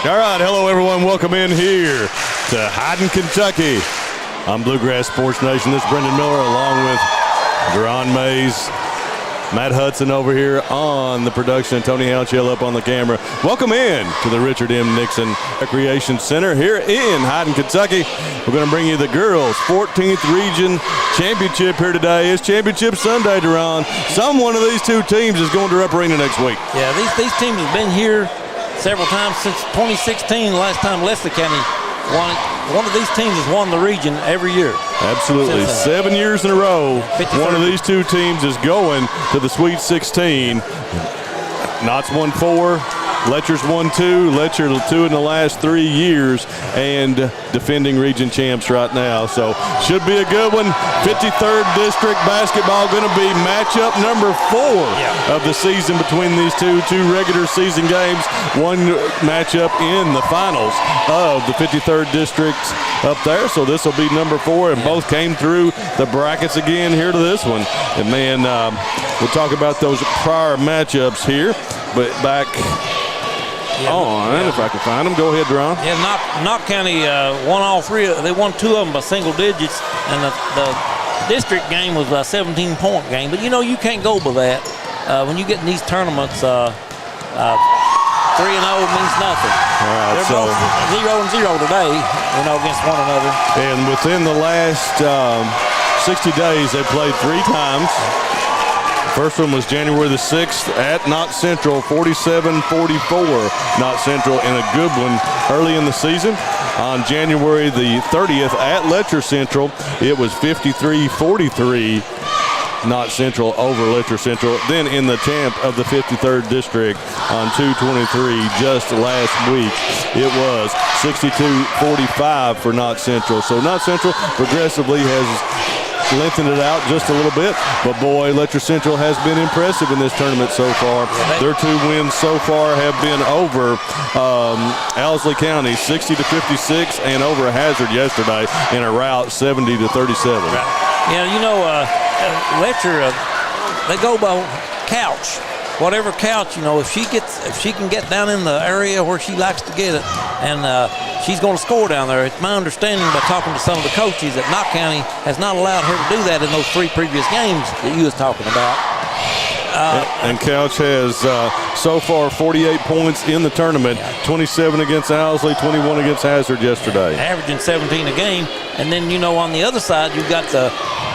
All right, hello everyone. Welcome in here to Hyden, Kentucky. I'm Bluegrass Sports Nation. This is Brendan Miller along with Deron Mays, Matt Hudson over here on the production, and Tony Halchill up on the camera. Welcome in to the Richard M. Nixon Recreation Center here in Hyden, Kentucky. We're going to bring you the girls' 14th Region Championship here today. It's Championship Sunday, Deron. One of these two teams is going to Rupp Arena next week. Yeah, these teams have been here several times since 2016, the last time Leslie County won it. One of these teams has won the region every year. Absolutely. 7 years in a row, one of these two teams is going to the Sweet 16. Knott's won 4. Letcher's won 2. Letcher 2 in the last 3 years, and defending region champs right now. So should be a good one. 53rd District basketball going to be matchup number 4 of the season between these two regular season games. One matchup in the finals of the 53rd District up there. So this will be number 4, and both came through the brackets again here to this one. And man, we'll talk about those prior matchups here, but back if I can find them. Go ahead, Deron. Yeah, Knott County won all 3. They won 2 of them by single digits, and the district game was a 17-point game. But, you can't go by that. When you get in these tournaments, 3-0 means nothing. All right, they're both 0-0 today, against one another. And within the last 60 days, they played 3 times. First one was January the 6th at Knott Central, 47-44. Knott Central in a good one early in the season. On January the 30th at Letcher Central, it was 53-43. Knott Central over Letcher Central. Then in the champ of the 53rd District on 2/23 just last week, it was 62-45 for Knott Central. So Knott Central progressively has lengthened it out just a little bit, but boy, Letcher Central has been impressive in this tournament so far. Their 2 wins so far have been over Owsley County 60-56 and over Hazard yesterday in a rout 70-37. Letcher, they go by couch. Whatever couch, if she can get down in the area where she likes to get it, and she's going to score down there. It's my understanding by talking to some of the coaches that Knott County has not allowed her to do that in those 3 previous games that you was talking about. And Couch has so far 48 points in the tournament, 27 against Owsley, 21 against Hazard yesterday. Averaging 17 a game. And then, on the other side, you've got the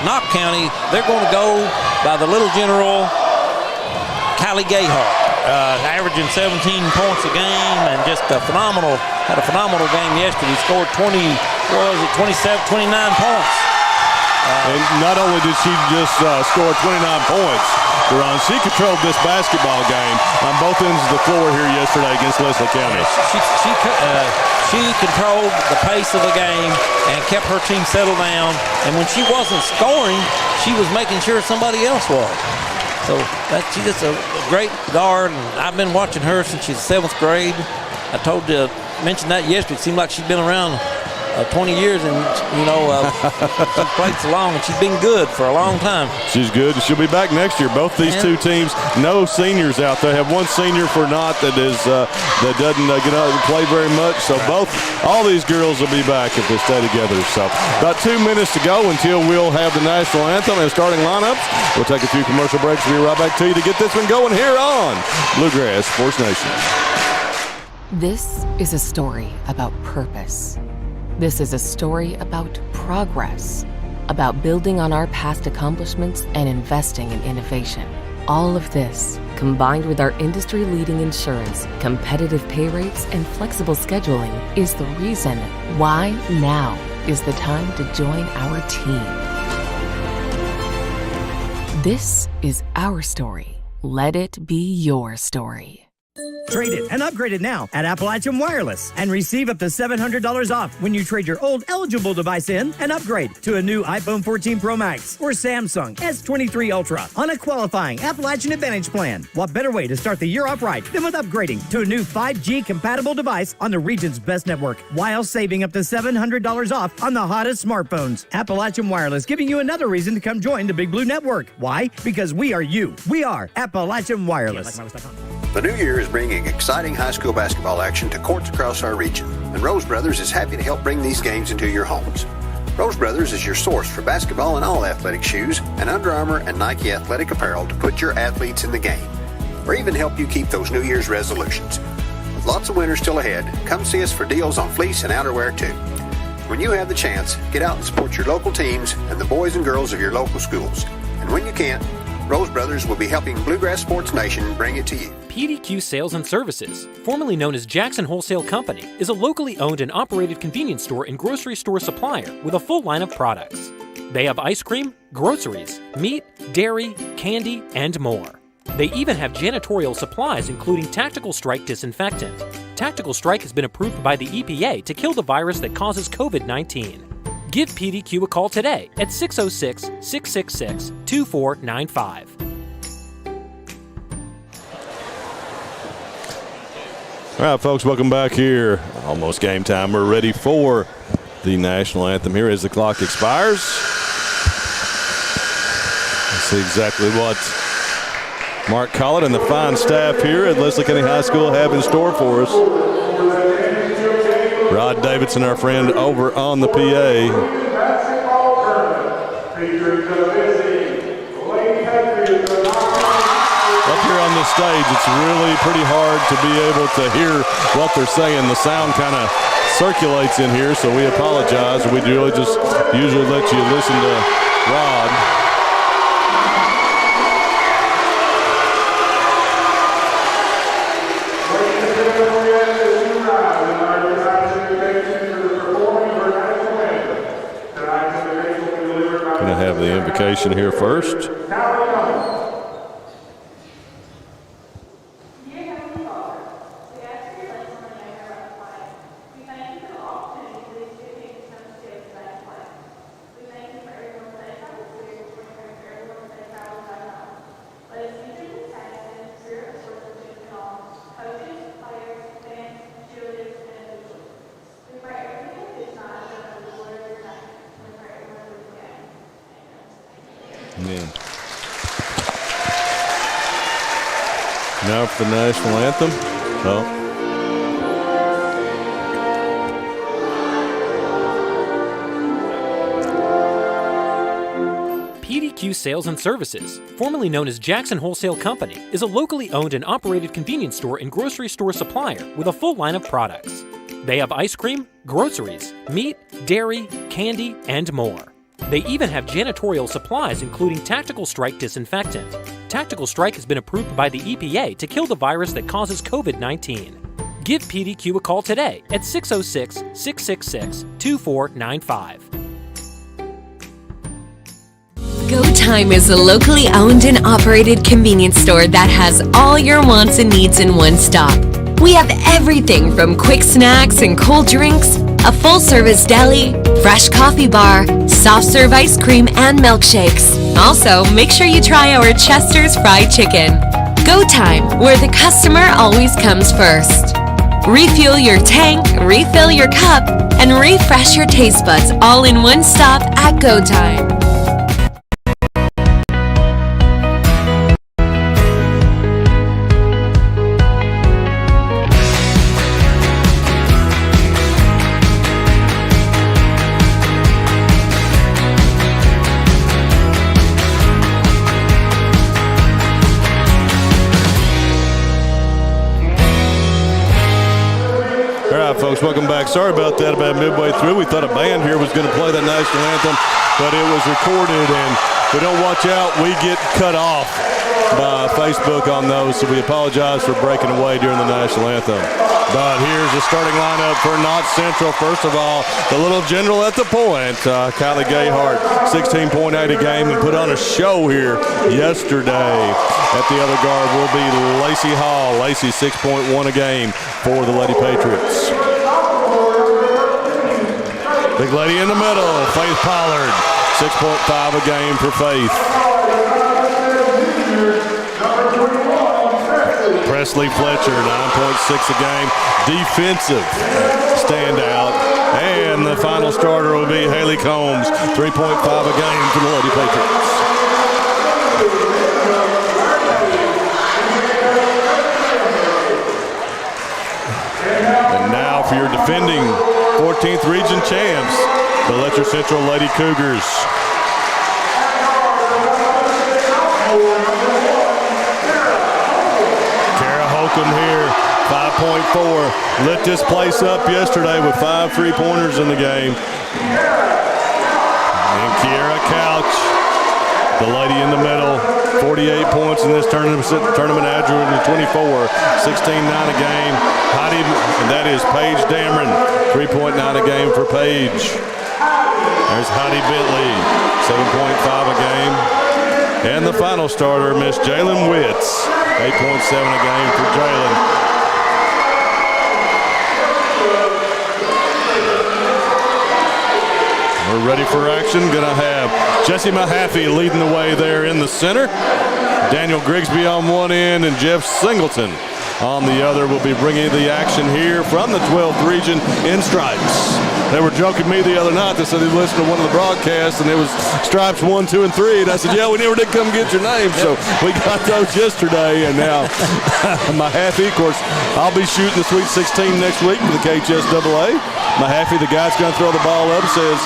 Knott County. They're going to go by the Little General Kylie Gayhart, averaging 17 points a game, and just had a phenomenal game yesterday. He scored 29 points. And not only did she just score 29 points, Deron, she controlled this basketball game on both ends of the floor here yesterday against Leslie County. She controlled the pace of the game and kept her team settled down. And when she wasn't scoring, she was making sure somebody else was. So she's just a great guard, and I've been watching her since she's 7th grade. I mentioned that yesterday. It seemed like she's been around 20 years, and she's played so long, and she's been good for a long time. She's good. She'll be back next year. Both these two teams, no seniors out there. Have one senior for Knott that doesn't get out and play very much. So all these girls will be back if they stay together. So about 2 minutes to go until we'll have the national anthem and starting lineups. We'll take a few commercial breaks. We'll be right back to you to get this one going here on Bluegrass Sports Nation. This is a story about purpose. This is a story about progress, about building on our past accomplishments and investing in innovation. All of this, combined with our industry-leading insurance, competitive pay rates, and flexible scheduling, is the reason why now is the time to join our team. This is our story. Let it be your story. Trade it and upgrade it now at Appalachian Wireless and receive up to $700 off when you trade your old eligible device in and upgrade to a new iPhone 14 Pro Max or Samsung S23 Ultra on a qualifying Appalachian Advantage plan. What better way to start the year off right than with upgrading to a new 5G compatible device on the region's best network while saving up to $700 off on the hottest smartphones. Appalachian Wireless giving you another reason to come join the Big Blue Network. Why? Because we are you. We are Appalachian Wireless. The new year is bringing exciting high school basketball action to courts across our region, and Rose Brothers is happy to help bring these games into your homes. Rose Brothers is your source for basketball and all athletic shoes and Under Armour and Nike athletic apparel to put your athletes in the game, or even help you keep those New Year's resolutions. With lots of winter still ahead, come see us for deals on fleece and outerwear too. When you have the chance, get out and support your local teams and the boys and girls of your local schools. And when you can't, Rose Brothers will be helping Bluegrass Sports Nation bring it to you. PDQ Sales and Services, formerly known as Jackson Wholesale Company, is a locally owned and operated convenience store and grocery store supplier with a full line of products. They have ice cream, groceries, meat, dairy, candy, and more. They even have janitorial supplies including Tactical Strike disinfectant. Tactical Strike has been approved by the EPA to kill the virus that causes COVID-19. Give PDQ a call today at 606-666-2495. All right, folks, welcome back here. Almost game time. We're ready for the national anthem here as the clock expires. Let's see exactly what Mark Collett and the fine staff here at Leslie County High School have in store for us. Rod Davidson, our friend over on the PA. Up here on this stage, it's really pretty hard to be able to hear what they're saying. The sound kind of circulates in here, so we apologize. We really just usually let you listen to Rod. Going to have the invocation here first. Amen. Now for the national anthem. PDQ Sales and Services, formerly known as Jackson Wholesale Company, is a locally owned and operated convenience store and grocery store supplier with a full line of products. They have ice cream, groceries, meat, dairy, candy, and more. They even have janitorial supplies including Tactical Strike disinfectant. Tactical Strike has been approved by the EPA to kill the virus that causes COVID-19. Give PDQ a call today at 606-666-2495. Go Time is a locally owned and operated convenience store that has all your wants and needs in one stop. We have everything from quick snacks and cold drinks, a full-service deli, fresh coffee bar, soft-serve ice cream, and milkshakes. Also, make sure you try our Chester's Fried Chicken. Go Time, where the customer always comes first. Refuel your tank, refill your cup, and refresh your taste buds all in one stop at Go Time. Folks, welcome back. Sorry about that. About midway through, we thought a band here was going to play the national anthem, but it was recorded, and if we don't watch out, we get cut off by Facebook on those, so we apologize for breaking away during the national anthem. But here's the starting lineup for Knott Central. First of all, the little general at the point, Kylie Gayhart, 16.8 a game, and put on a show here yesterday. At the other guard will be Lacey Hall. Lacey, 6.1 a game for the Lady Patriots. Big lady in the middle, Faith Pollard, 6.5 a game for Faith. Presley Fletcher, 9.6 a game. Defensive standout. And the final starter will be Haley Combs, 3.5 a game for the Lady Patriots. 14th region champs, the Letcher Central Lady Cougars. Kara Holcomb here, 5.4. Lit this place up yesterday with 5 3-pointers in the game. And Kiera Couch, the lady in the middle, 48 points in this tournament average in 24, 16.9 a game. Heidi, and that is Paige Dameron, 3.9 a game for Paige. There's Heidi Bentley, 7.5 a game. And the final starter, Miss Jalen Witts, 8.7 a game for Jalen. We're ready for action. Gonna have Jesse Mahaffey leading the way there in the center. Daniel Grigsby on one end and Jeff Singleton on the other will be bringing the action here from the 12th region in stripes. They were joking me the other night. They said they listened to one of the broadcasts and it was stripes 1, 2, and 3. And I said, yeah, we never did come get your name. So we got those yesterday. And now Mahaffey, of course, I'll be shooting the Sweet 16 next week for the KHSAA. Mahaffey, the guy's going to throw the ball up, says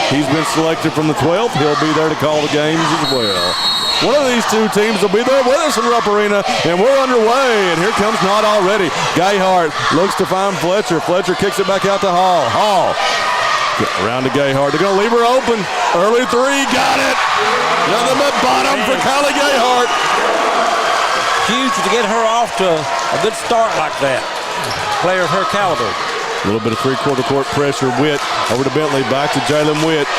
he's been selected from the 12th. He'll be there to call the games as well. One of these two teams will be there with us in Rupp Arena, and we're underway. And here comes Knott already. Gayhart looks to find Fletcher. Fletcher kicks it back out to Hall. Hall around to Gayhart. They're going to leave her open. Early three, got it. Nothing but bottom for Kylie Gayhart. Huge to get her off to a good start like that. Player of her caliber. A little bit of three-quarter court pressure. Witt over to Bentley, back to Jalen Witt.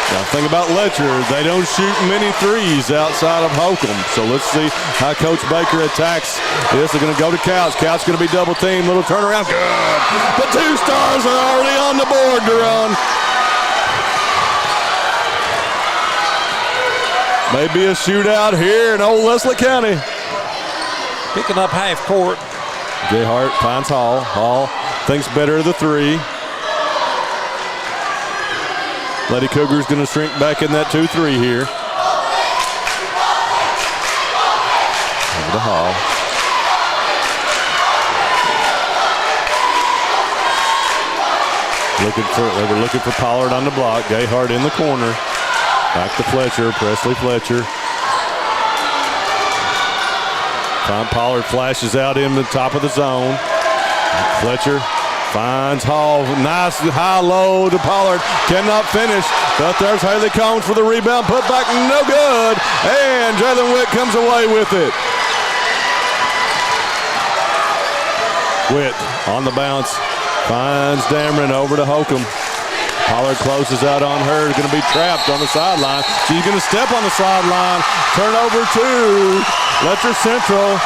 Now, the thing about Letcher, they don't shoot many threes outside of Holcomb. So let's see how Coach Baker attacks this. They're going to go to Couch. Couch going to be double-teamed. Little turnaround. Good. The 2 stars are already on the board, Duran. Maybe a shootout here in old Leslie County. Picking up half court. Gayhart finds Hall. Hall thinks better of the 3. Lady Cougars going to shrink back in that 2-3 here. Over to Hall. They were looking for Pollard on the block. Gayhart in the corner. Back to Fletcher. Presley Fletcher. Tom Pollard flashes out in the top of the zone. Fletcher finds Hall. Nice high-low to Pollard. Cannot finish. But there's Haley Combs for the rebound. Put back, no good. And Jalen Witt comes away with it. Witt on the bounce. Finds Dameron over to Holcomb. Pollard closes out on her. Going to be trapped on the sideline. She's going to step on the sideline. Turnover 2. Letcher Central.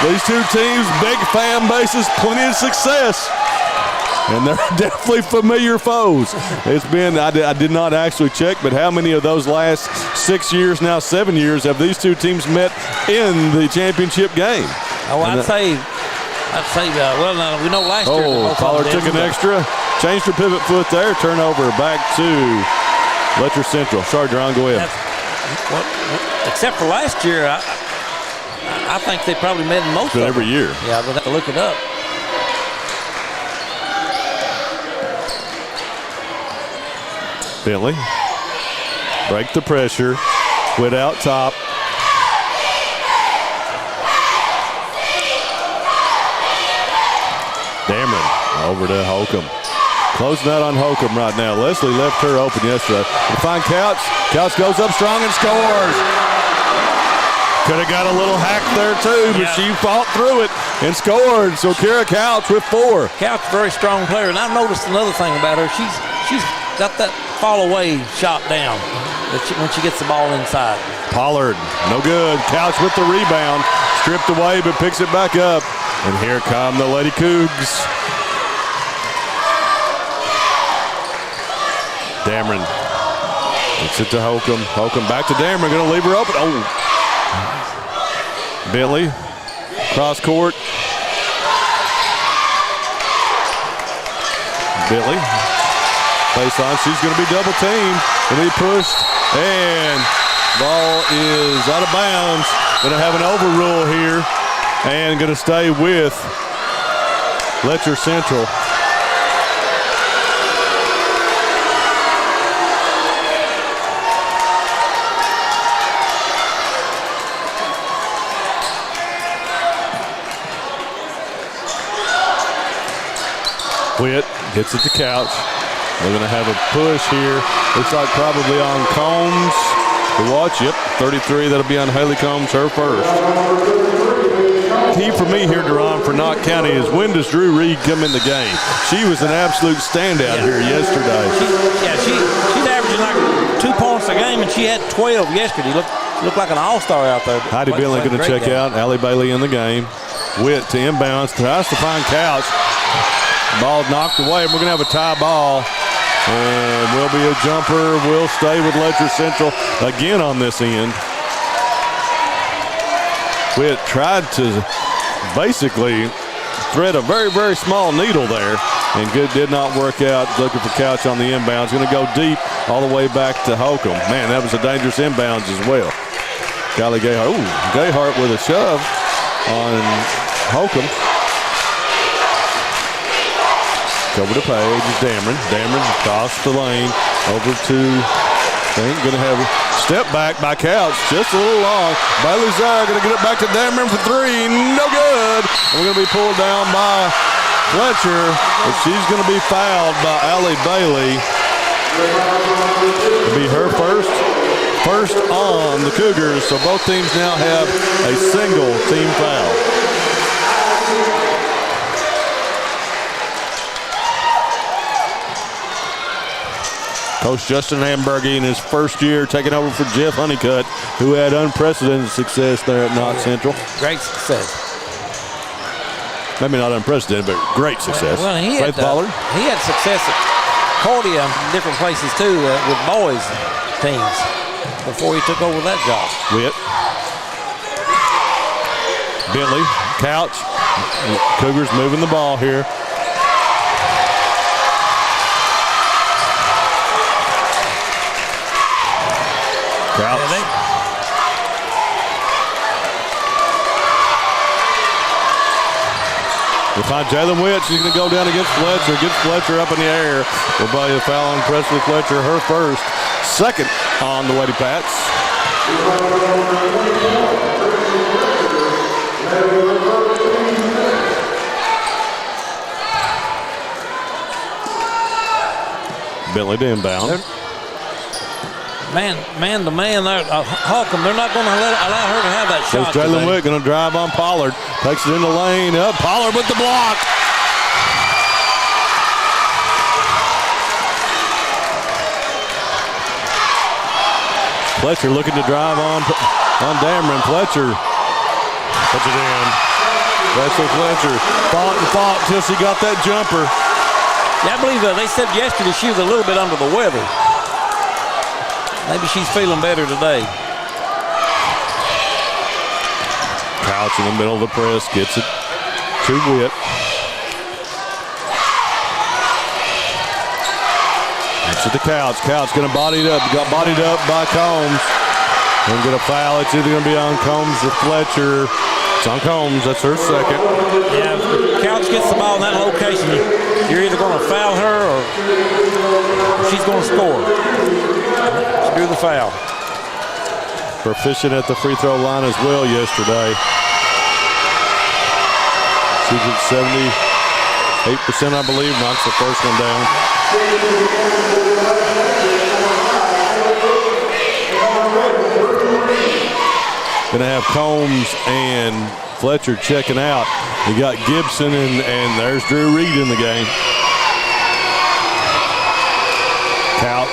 These two teams, big fan bases, plenty of success. And they're definitely familiar foes. It's been, I did not actually check, but how many of those last 6 years, now 7 years, have these two teams met in the championship game? Oh, I'd say, well, now we know last year. Oh, Pollard took an extra. Changed her pivot foot there. Turnover back to Letcher Central. Sorry, Duran, go ahead. Except for last year, I think they probably met in most of them. Every year. Yeah, we'll have to look it up. Bentley. Break the pressure. Quit out top. Dameron over to Holcomb. Closing out on Holcomb right now. Leslie left her open yesterday. We find Couch. Couch goes up strong and scores. Could have got a little hack there too, but she fought through it and scored. So Kara Couch with 4. Couch, very strong player, and I've noticed another thing about her. She's got that fall away shot down when she gets the ball inside. Pollard, no good. Couch with the rebound, stripped away, but picks it back up. And here come the Lady Cougs. Dameron gets it to Holcomb. Holcomb back to Dameron, going to leave her open. Oh. Bentley, cross court. Bentley, baseline. She's going to be double teamed. Going to be pushed, and ball is out of bounds. Going to have an overrule here, and going to stay with Letcher Central. Whit gets it to Couch. They're going to have a push here. Looks like probably on Combs. The watch, yep, 33. That'll be on Haley Combs, her first. Key for me here, Duran, for Knott County is when does Drew Reed come in the game? She was an absolute standout here yesterday. She's averaging like 2 points a game, and she had 12 yesterday. Looked like an all-star out there. Heidi Bentley going to check out. Allie Bailey in the game. Whit to inbounds, tries to find Couch. Ball knocked away, and we're going to have a tie ball. And will be a jumper. Will stay with Letcher Central again on this end. Whit tried to basically thread a very, very small needle there, and good did not work out. Looking for Couch on the inbounds. Going to go deep all the way back to Holcomb. Man, that was a dangerous inbounds as well. Kylie Gayhart. Ooh, Gayhart with a shove on Holcomb. Over to Page is Dameron. Dameron across the lane over to going to have a step back by Couch, just a little long. Bailey's there, going to get it back to Dameron for three, no good. And we're going to be pulled down by Letcher, but she's going to be fouled by Allie Bailey. It'll be her first on the Cougars, so both teams now have a single team foul. Coach Justin Hamburger in his first year taking over for Jeff Honeycutt, who had unprecedented success there at Knott Central. Great success. Maybe not unprecedented, but great success. Well, he Faith Pollard. He had success at Cordia and different places too with boys teams before he took over that job. Whit. Bentley. Couch. Cougars moving the ball here. Couch. We'll find Jalen Whit. She's going to go down against Fletcher. Gets Fletcher up in the air. We'll buy a foul on Presley Fletcher. Her first. Second on the Lady Pats. Bentley to inbound. Man to man there. Holcomb, they're not going to allow her to have that shot. Jalen Witt going to drive on Pollard. Takes it in the lane. Up. Pollard with the block. Fletcher looking to drive on Dameron. Fletcher puts it in. Wesley Fletcher fought until she got that jumper. Yeah, I believe they said yesterday she was a little bit under the weather. Maybe she's feeling better today. Couch in the middle of the press. Gets it to Witt. Gets it to Couch. Couch going to body it up. Got bodied up by Combs. And get a foul. It's either going to be on Combs or Fletcher. It's on Combs. That's her second. Yeah, if Couch gets the ball in that location, you're either going to foul her or she's going to score. She drew the foul. Proficient at the free throw line as well yesterday. She's at 78%, I believe. Knocks the first one down. Going to have Combs and Fletcher checking out. We got Gibson and there's Drew Reed in the game. Couch.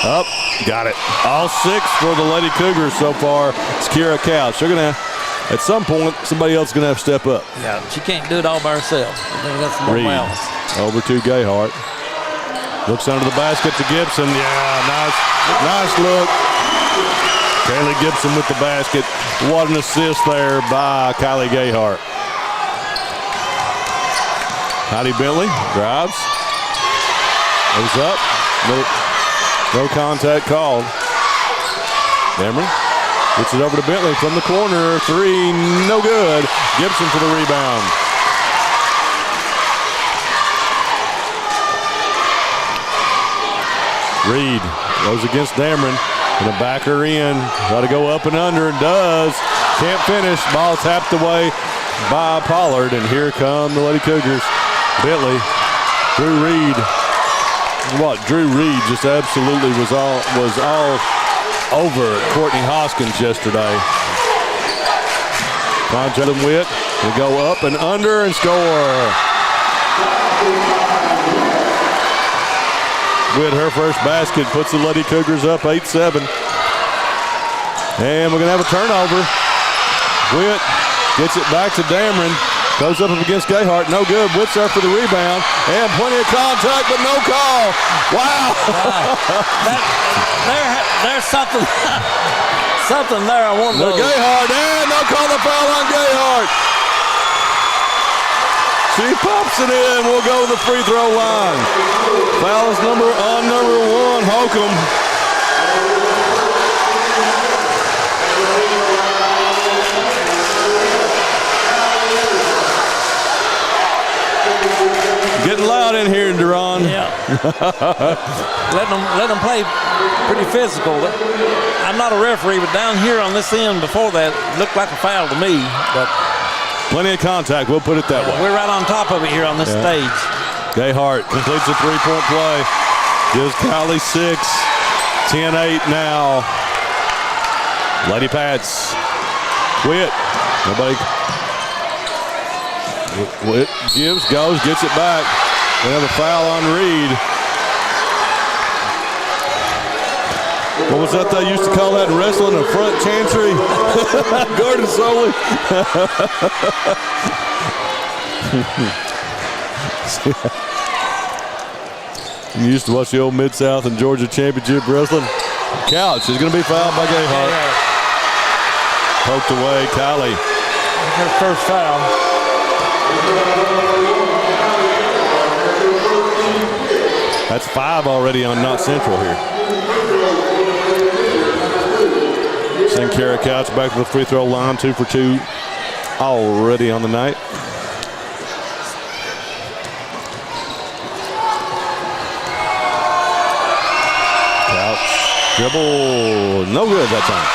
Up. Got it. All six for the Lady Cougars so far. It's Kira Couch. They're going to, at some point, somebody else is going to have to step up. Yeah, she can't do it all by herself. They got some more Reed balance. over to Gayhart. Looks under the basket to Gibson. Yeah, nice look. Kaylee Gibson with the basket. What an assist there by Kylie Gayhart. Heidi Bentley drives. Goes up. No contact called. Dameron gets it over to Bentley from the corner. Three, no good. Gibson for the rebound. Reed goes against Dameron. Gonna back her in. Got to go up and under and does. Can't finish. Ball tapped away by Pollard. And here come the Lady Cougars. Bentley Drew Reed just absolutely was all over Courtney Hoskins yesterday. Contra Witt will go up and under and score. Witt, her first basket, puts the Lady Cougars up 8-7. And we're going to have a turnover. Witt gets it back to Dameron. Goes up against Gayhart. No good. Witt's there for the rebound. And plenty of contact, but no call. Wow. There's something there I want to know. Gayhart, and they'll call the foul on Gayhart. She pops it in. We'll go to the free throw line. Foul is number 1, Holcomb. Getting loud in here, Duran. Yeah. let them play pretty physical. I'm not a referee, but down here on this end before that, it looked like a foul to me. But plenty of contact, we'll put it that way. We're right on top of it here on this stage. Gayhart completes a three-point play. Gives Kylie 6. 10-8 now. Lady Pats. Witt. Nobody. Witt goes, gets it back. We have a foul on Reed. What was that they used to call that in wrestling? A front chantry? Gordon Soley. You used to watch the old Mid-South and Georgia Championship Wrestling. Couch is going to be fouled by Gayhart. Poked away, Kylie. Her first foul. That's 5 already on Knott Central here. Send Kara Couch back to the free throw line, 2 for 2 already on the night. Couch, dribble, no good that time.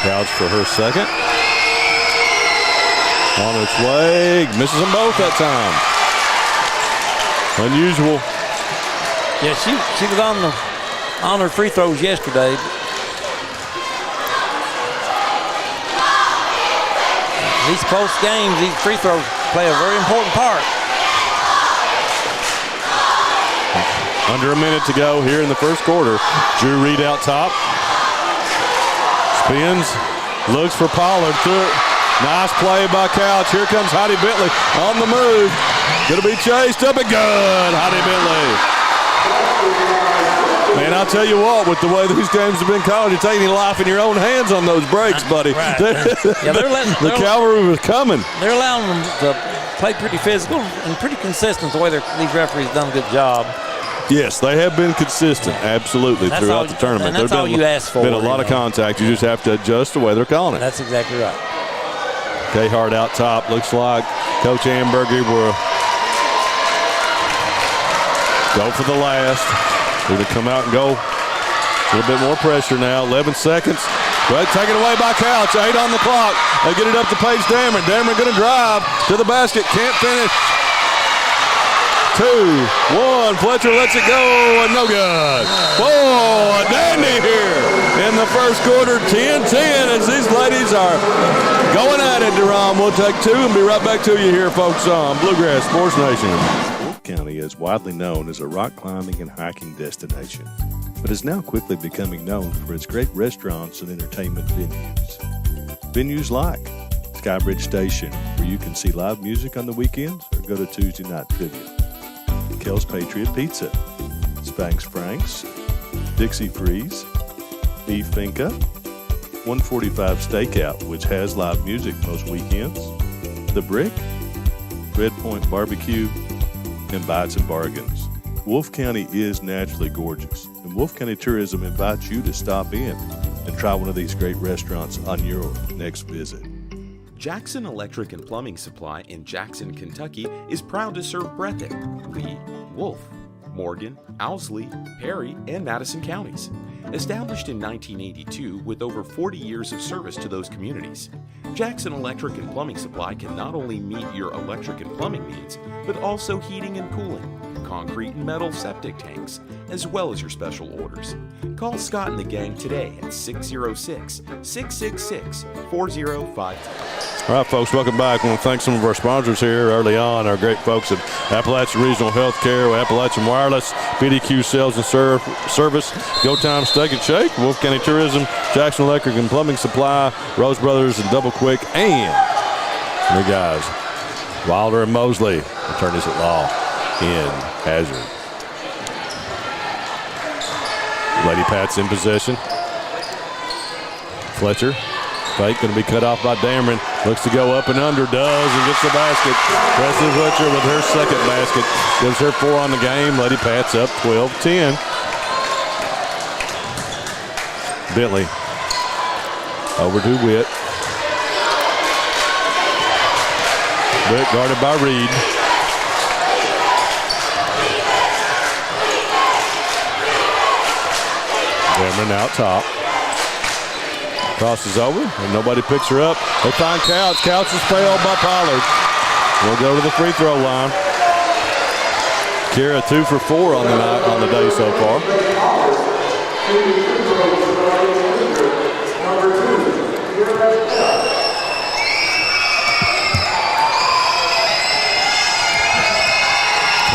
Couch for her second. On its way. Misses them both that time. Unusual. Yeah, she was on her free throws yesterday. These close games, these free throws play a very important part. Under a minute to go here in the first quarter. Drew Reed out top. Spins, looks for Pollard. Nice play by Couch. Here comes Heidi Bentley on the move. Gonna be chased up and good. Heidi Bentley. Man, I'll tell you what, with the way these games have been called, you're taking life in your own hands on those breaks, buddy. Right. Yeah, the cavalry was coming. They're allowing them to play pretty physical and pretty consistent the way these referees done a good job. Yes, they have been consistent, absolutely, throughout the tournament. And that's all you ask for. Been a lot of contact. You just have to adjust the way they're calling it. That's exactly right. Gayhart out top. Looks like Coach Amberger will go for the last. They're going to come out and go. A little bit more pressure now. 11 seconds. But taken away by Couch. 8 on the clock. They get it up to Paige Dameron. Dameron going to drive to the basket. Can't finish. 2, 1. Fletcher lets it go, and no good. Oh, a dandy here in the first quarter. 10-10 as these ladies are going at it, Durham. We'll take 2 and be right back to you here, folks, on Bluegrass Sports Nation. Wolfe County is widely known as a rock climbing and hiking destination, but is now quickly becoming known for its great restaurants and entertainment venues. Venues like Skybridge Station, where you can see live music on the weekends or go to Tuesday night trivia. Kel's Patriot Pizza, Spanx Frank's, Dixie Freeze, Beef Finca, 145 Stakeout, which has live music most weekends, The Brick, Red Point Barbecue, and Bites and Bargains. Wolfe County is naturally gorgeous, and Wolfe County Tourism invites you to stop in and try one of these great restaurants on your next visit. Jackson Electric and Plumbing Supply in Jackson, Kentucky is proud to serve Breathitt, Lee, Wolfe, Morgan, Owsley, Perry, and Madison counties. Established in 1982 with over 40 years of service to those communities, Jackson Electric and Plumbing Supply can not only meet your electric and plumbing needs, but also heating and cooling, concrete and metal septic tanks, as well as your special orders. Call Scott and the gang today at 606-666-4052. All right, folks, welcome back. I want to thank some of our sponsors here early on, our great folks at Appalachian Regional Healthcare, Appalachian Wireless, PDQ Sales and Service, Go Time Steak and Shake, Wolf County Tourism, Jackson Electric and Plumbing Supply, Rose Brothers and Double Quick, and the guys, Wilder and Mosley, attorneys at law in Hazard. Lady Pat's in possession. Letcher. Fake going to be cut off by Dameron. Looks to go up and under, does, and gets the basket. Presley Letcher with her second basket. Gives her 4 on the game. Lady Pat's up 12-10. Bentley over to Witt. Witt guarded by Reed. Dameron out top. Crosses over, and nobody picks her up. They find Couch. Couch is failed by Pollard. We'll go to the free throw line. Kira 2 for 4 on the day so far.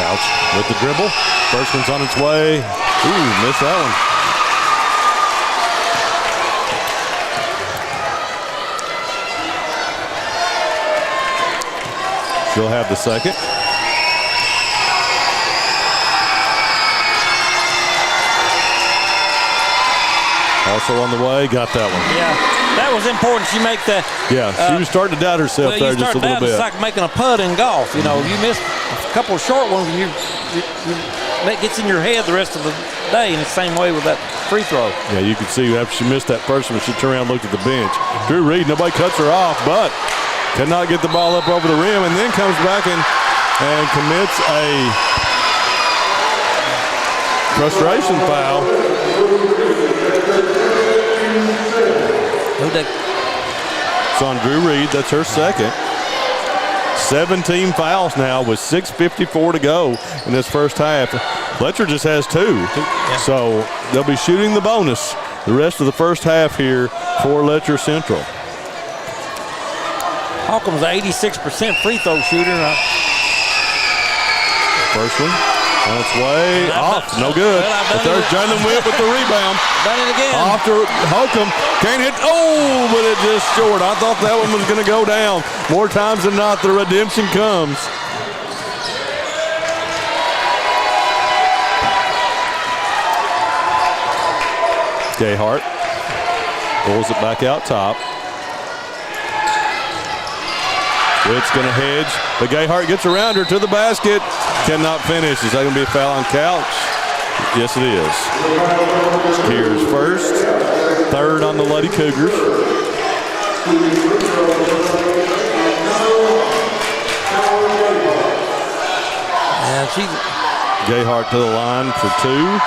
Couch with the dribble. First one's on its way. Ooh, missed that one. She'll have the second. Also on the way, got that one. Yeah, that was important. She make that. Yeah, she was starting to doubt herself there just a little bit. It's like making a putt in golf. You know, you miss a couple of short ones, and that gets in your head the rest of the day. And the same way with that free throw. Yeah, you could see after she missed that first one, she turned around and looked at the bench. Drew Reed, nobody cuts her off, but cannot get the ball up over the rim, and then comes back and commits a frustration foul. It's on Drew Reed. That's her second. 17 fouls now with 6:54 to go in this first half. Letcher just has 2. Yeah. So they'll be shooting the bonus the rest of the first half here for Letcher Central. Holcomb's an 86% free throw shooter. First one on its way off, no good. But there's Jalen Witt with the rebound. Done it again. Off to Holcomb, can't hit. Oh, but it just short. I thought that one was going to go down. More times than not, the redemption comes. Gayhart pulls it back out top. Witt's going to hedge, but Gayhart gets around her to the basket. Cannot finish. Is that going to be a foul on Couch? Yes, it is. Here's first. Third on the Lady Cougars. And Gayhart to the line for 2.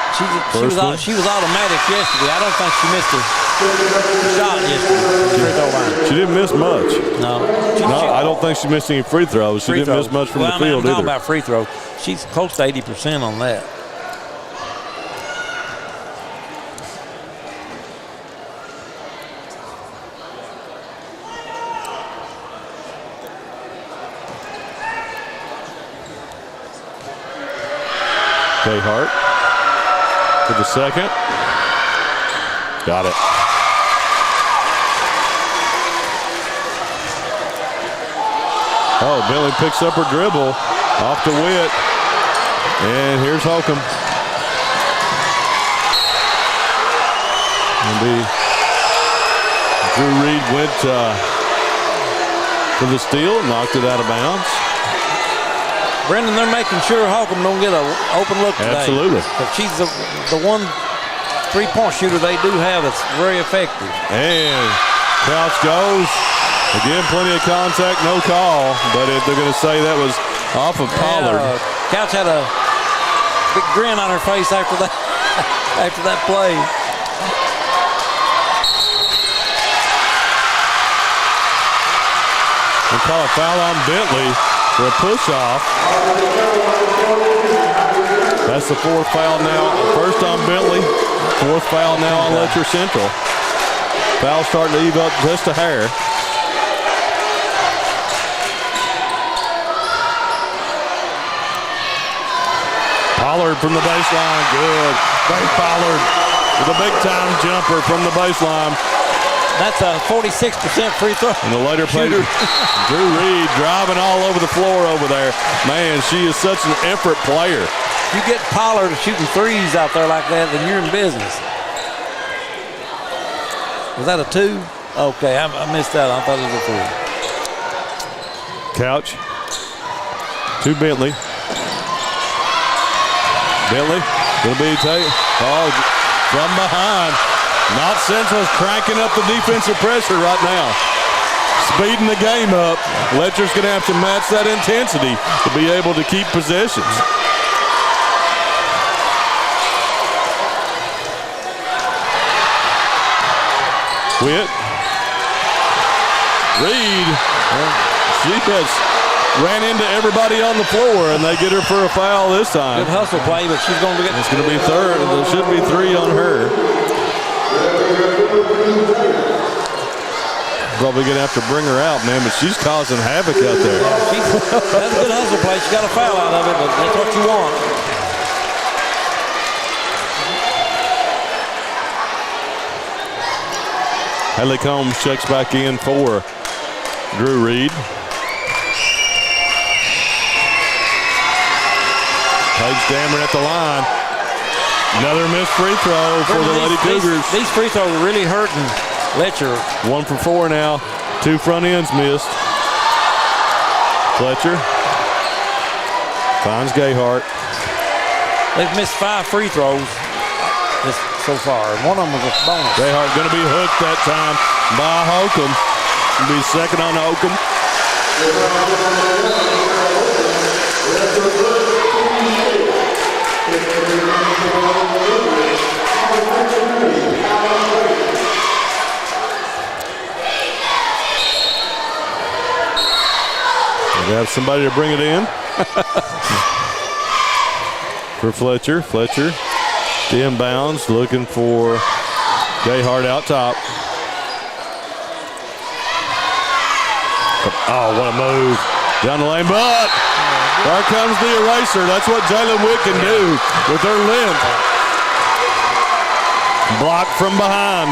She was automatic yesterday. I don't think she missed a shot yesterday. Free throw line. She didn't miss much. No, I don't think she missed any free throws. She didn't miss much from the field I'm either. about free throw. She's close to 80% on that. Gayhart for the second. Got it. Oh, Bentley picks up her dribble off to Witt. And here's Holcomb. Drew Reed went for the steal, knocked it out of bounds. Brendan, they're making sure Holcomb don't get an open look today. Absolutely. But she's the one three-point shooter they do have that's very effective. And Couch goes. Again, plenty of contact, no call. But if they're going to say that was off of Pollard. Couch had a big grin on her face after that after that play. We'll call a foul on Bentley for a push-off. That's the fourth foul now. First on Bentley, fourth foul now on Letcher Central. Foul starting to eve up just a hair. Pollard from the baseline, good. Dave Pollard with a big-time jumper from the baseline. That's a 46% free throw. And the later player, Drew Reed, driving all over the floor over there. Man, she is such an effort player. If you get Pollard shooting threes out there like that, then you're in business. Was that a 2? Okay, I missed that. I thought it was a 3. Couch to Bentley. Bentley going to be taken. Oh, from behind. Knott Central's cranking up the defensive pressure right now. Speeding the game up. Letcher's going to have to match that intensity to be able to keep possessions. Quit. Reed. She has ran into everybody on the floor, and they get her for a foul this time. Good hustle play, but she's going to get. It's going to be third. There should be 3 on her. Probably going to have to bring her out, man, but she's causing havoc out there. That's a good hustle play. She got a foul out of it, but that's what you want. Haley Combs checks back in for Drew Reed. Paige Dameron at the line. Another missed free throw for the Lady Cougars. These free throws are really hurting Letcher. 1 for 4 now. 2 front ends missed. Fletcher finds Gayhart. They've missed 5 free throws so far. One of them was a bonus. Gayhart going to be hooked that time by Holcomb. Will be second on Holcomb. We have somebody to bring it in for Fletcher. Fletcher to inbounds, looking for Gayhart out top. Oh, what a move. Down the lane, but there comes the eraser. That's what Jalen Witt can do with her length. Blocked from behind.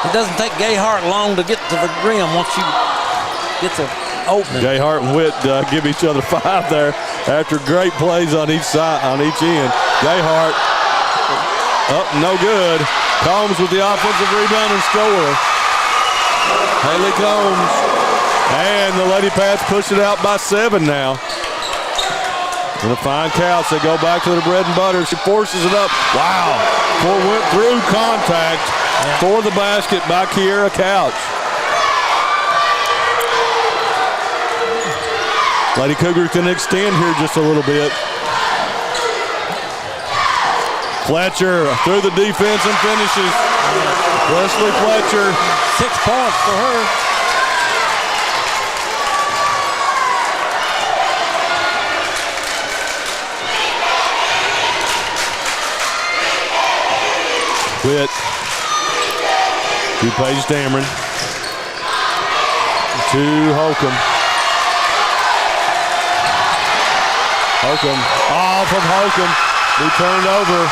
It doesn't take Gayhart long to get to the rim once she gets an opening. Gayhart and Witt give each other 5 there after great plays on each side, on each end. Gayhart up, no good. Combs with the offensive rebound and score. Haley Combs. And the Lady Pats push it out by 7 now. Gonna find Couch. They go back to the bread and butter. She forces it up. Wow. Went through contact for the basket by Kiera Couch. Lady Cougars can extend here just a little bit. Fletcher through the defense and finishes. Wesley Fletcher. 6 points for her. Quit. To Paige Dameron. To Holcomb. Holcomb. Off of Holcomb. He turned over.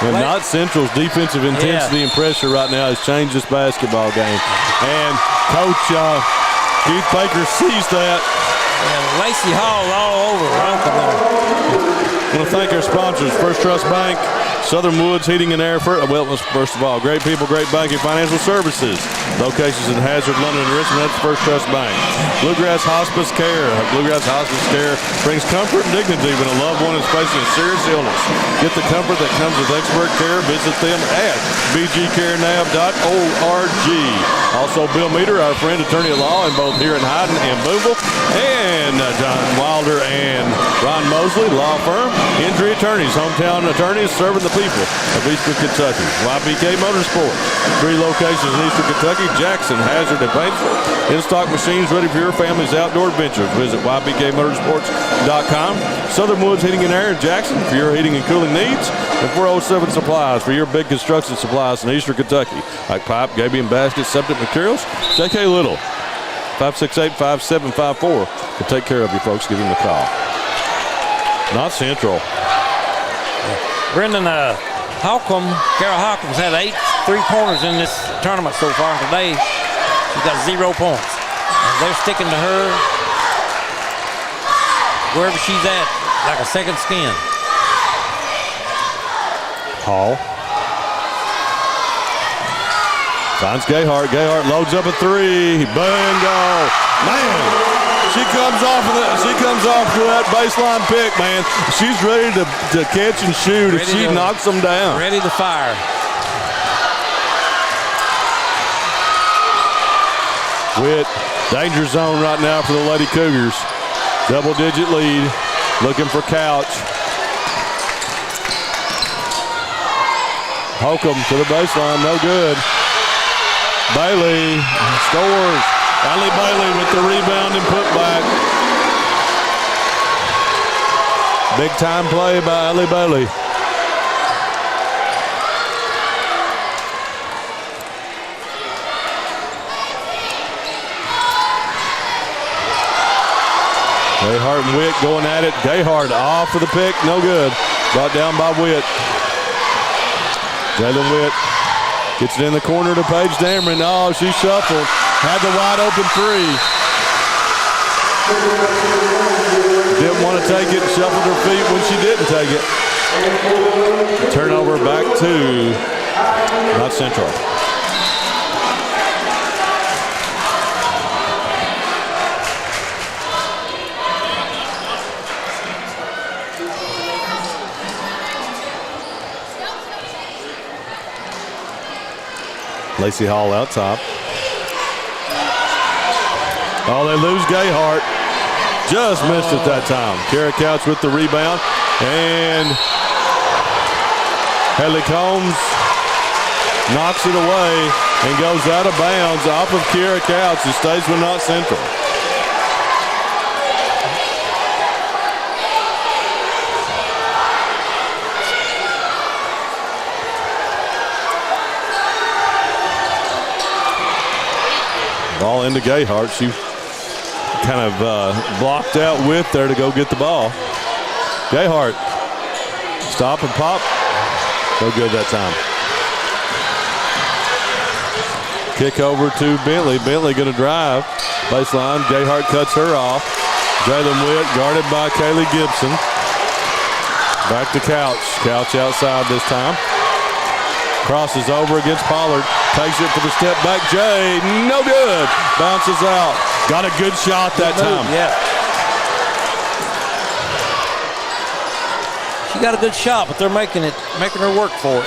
And Knott Central's defensive intensity and pressure right now has changed this basketball game. And Coach Keith Baker sees that. And Lacey Hall all over. I want to thank our sponsors, First Trust Bank, Southern Woods Heating and Air. First of all, great people, great banking, financial services. Locations in Hazard, London, and Richmond. That's First Trust Bank. Bluegrass Hospice Care. Bluegrass Hospice Care brings comfort and dignity when a loved one is facing a serious illness. Get the comfort that comes with expert care. Visit them at bgcarenav.org. Also, Bill Meter, our friend, attorney at law, in both here in Hyden and Boonville, and John Wilder and Ron Mosley, law firm, injury attorneys, hometown attorneys serving the people of Eastern Kentucky. YBK Motorsports, 3 locations in Eastern Kentucky, Jackson, Hazard, and Paintsville. In-stock machines ready for your family's outdoor adventures. Visit ybkmotorsports.com. Southern Woods Heating and Air in Jackson for your heating and cooling needs. And 407 Supplies for your big construction supplies in Eastern Kentucky, like pipe, gabion baskets, septic materials. J.K. Little, 568-5754. Can take care of you folks. Give him a call. Knott Central. Brendan Carol Hawkins had 8 3-pointers in this tournament so far, and today she's got 0 points. And they're sticking to her wherever she's at, like a second skin. Hall finds Gayhart. Gayhart loads up a 3. Bingo! Man, she comes off of that baseline pick, man. She's ready to catch and shoot if she knocks them down. Ready to fire. Witt, danger zone right now for the Lady Cougars. Double-digit lead, looking for Couch. Holcomb to the baseline, no good. Bailey scores. Allie Bailey with the rebound and putback. Big time play by Allie Bailey. Gayhart and Witt going at it. Gayhart off of the pick, no good. Brought down by Witt. Jalen Witt gets it in the corner to Paige Dameron. Oh, she shuffled. Had the wide open 3. Didn't want to take it. Shuffled her feet when she didn't take it. Turnover back to Knott Central. Lacey Hall out top. Oh, they lose Gayhart. Just missed it that time. Kara Couch with the rebound. And Haley Combs knocks it away and goes out of bounds off of Kara Couch and stays with Knott Central. Ball into Gayhart. She kind of blocked out Witt there to go get the ball. Gayhart, stop and pop. No good that time. Kick over to Bentley. Bentley going to drive. Baseline. Gayhart cuts her off. Jalen Witt guarded by Kaylee Gibson. Back to Couch. Couch outside this time. Crosses over against Pollard. Takes it for the step back. Jay, no good. Bounces out. Got a good shot that time. Yeah. She got a good shot, but they're making her work for it.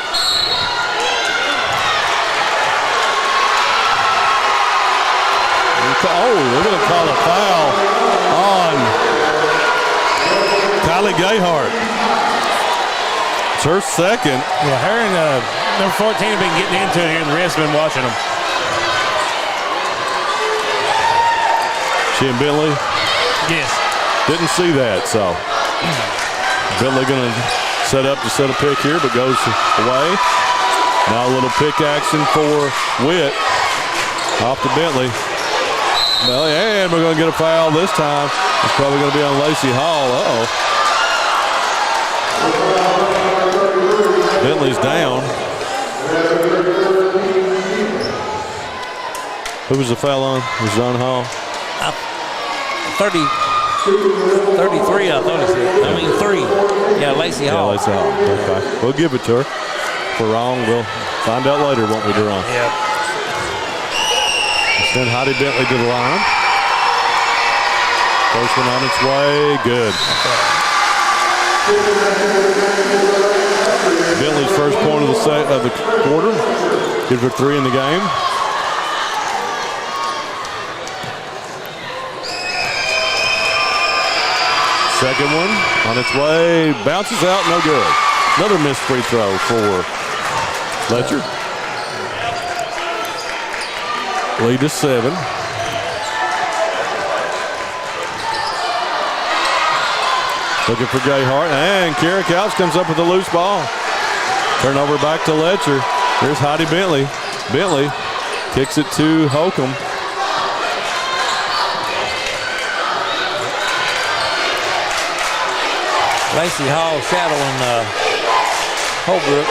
Oh, they're going to call a foul on Kylie Gayhart. It's her second. Yeah, her and number 14 have been getting into it here, and the rest have been watching them. She and Bentley? Yes. Didn't see that, so. Bentley going to set up to set a pick here, but goes away. Now a little pick action for Witt. Off to Bentley. Well, and we're going to get a foul this time. It's probably going to be on Lacey Hall. Uh-oh. Bentley's down. Who was the foul on? Was it on Hall? 33, I thought it said. I mean, 3. Yeah, Lacey Yeah, Hall. Lacey Hall. Okay. We'll give it to her. If we're wrong, we'll find out later, won't we, Deron? Yep. Send Heidi Bentley to the line. First one on its way. Good. Bentley's first point of the quarter. Gives her 3 in the game. Second one on its way. Bounces out. No good. Another missed free throw for Letcher. Lead to 7. Looking for Gayhart, and Kara Couch comes up with a loose ball. Turnover back to Letcher. Here's Heidi Bentley. Bentley kicks it to Holcomb. Lacey Hall shadowing Holbrook.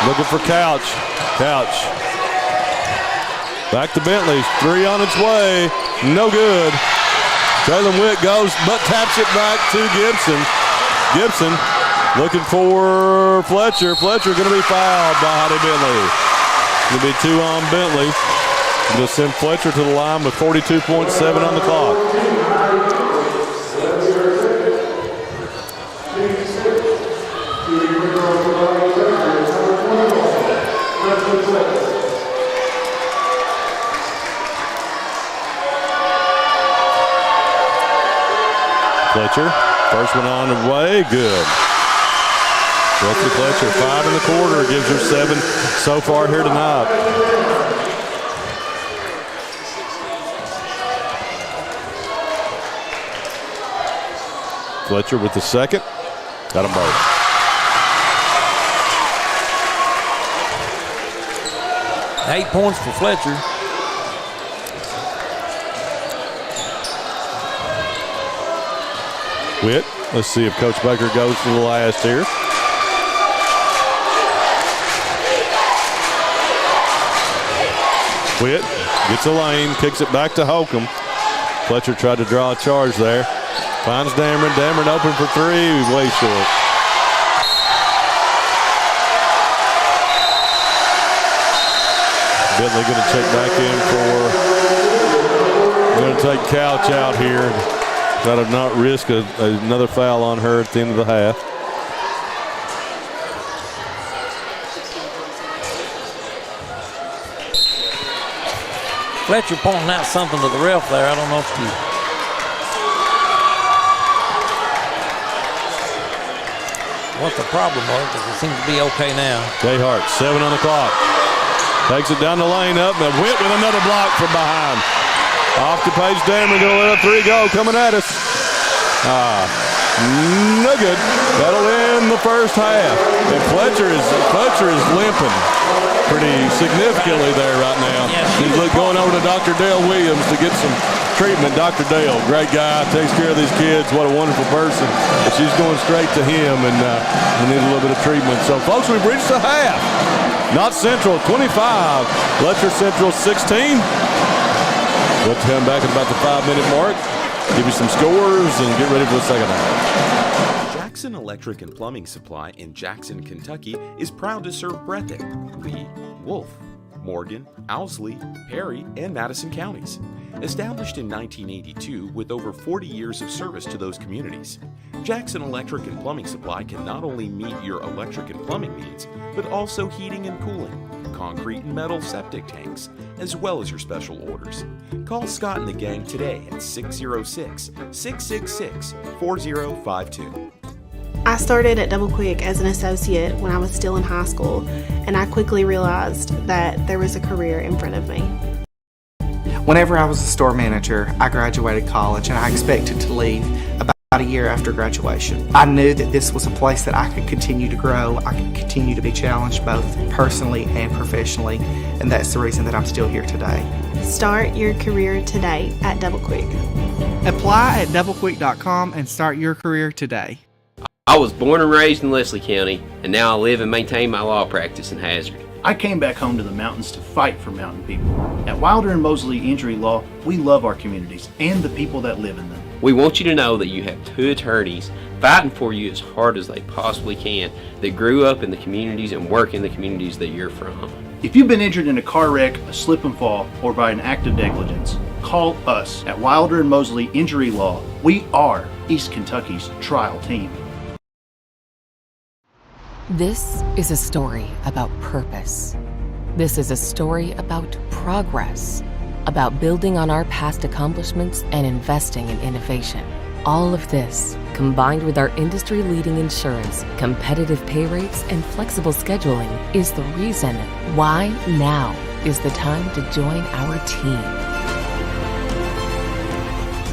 Looking for Couch. Couch. Back to Bentley. 3 on its way. No good. Traylon Witt goes, but taps it back to Gibson. Gibson looking for Fletcher. Fletcher going to be fouled by Heidi Bentley. Going to be 2 on Bentley. Going to send Fletcher to the line with 42.7 on the clock. Fletcher, first one on the way, good. Wesley Fletcher, 5 in the quarter, gives her 7 so far here tonight. Fletcher with the second, got them both. Eight points for Fletcher. Witt, let's see if Coach Baker goes to the last here. Witt gets a lane, kicks it back to Holcomb. Fletcher tried to draw a charge there. Finds Dameron. Dameron open for 3, way short. Bentley going to check back in for, going to take Couch out here. Try to not risk another foul on her at the end of the half. Fletcher pointing out something to the ref there. I don't know if you. What the problem was, because it seems to be okay now. Gayhart, 7 on the clock. Takes it down the lane up, and Witt with another block from behind. Off to Paige Dameron, going to let a 3 go, coming at us. No good. That'll end the first half. And Fletcher is limping pretty significantly there right now. Yeah, He's going over to Dr. Dale Williams to get some treatment. Dr. Dale, great guy, takes care of these kids. What a wonderful person. But she's going straight to him, and we need a little bit of treatment. So, folks, we've reached the half. Knott Central 25, Letcher Central 16. We'll come back at about the 5-minute mark, give you some scores, and get ready for the second half. Jackson Electric and Plumbing Supply in Jackson, Kentucky is proud to serve Breathitt, Lee, Wolf, Morgan, Owsley, Perry, and Madison counties. Established in 1982 with over 40 years of service to those communities, Jackson Electric and Plumbing Supply can not only meet your electric and plumbing needs, but also heating and cooling, concrete and metal septic tanks, as well as your special orders. Call Scott and the gang today at 606-666-4052. I started at Double Quick as an associate when I was still in high school, and I quickly realized that there was a career in front of me. Whenever I was a store manager, I graduated college and I expected to leave about a year after graduation. I knew that this was a place that I could continue to grow, I could continue to be challenged both personally and professionally, and that's the reason that I'm still here today. Start your career today at Double Quick. Apply at doublequick.com and start your career today. I was born and raised in Leslie County, and now I live and maintain my law practice in Hazard. I came back home to the mountains to fight for mountain people. At Wilder & Mosley Injury Law, we love our communities and the people that live in them. We want you to know that you have two attorneys fighting for you as hard as they possibly can that grew up in the communities and work in the communities that you're from. If you've been injured in a car wreck, a slip and fall, or by an act of negligence, call us at Wilder and Mosley Injury Law. We are East Kentucky's trial team. This is a story about purpose. This is a story about progress, about building on our past accomplishments and investing in innovation. All of this, combined with our industry-leading insurance, competitive pay rates, and flexible scheduling, is the reason why now is the time to join our team.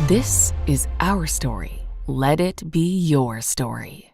This is our story. Let it be your story.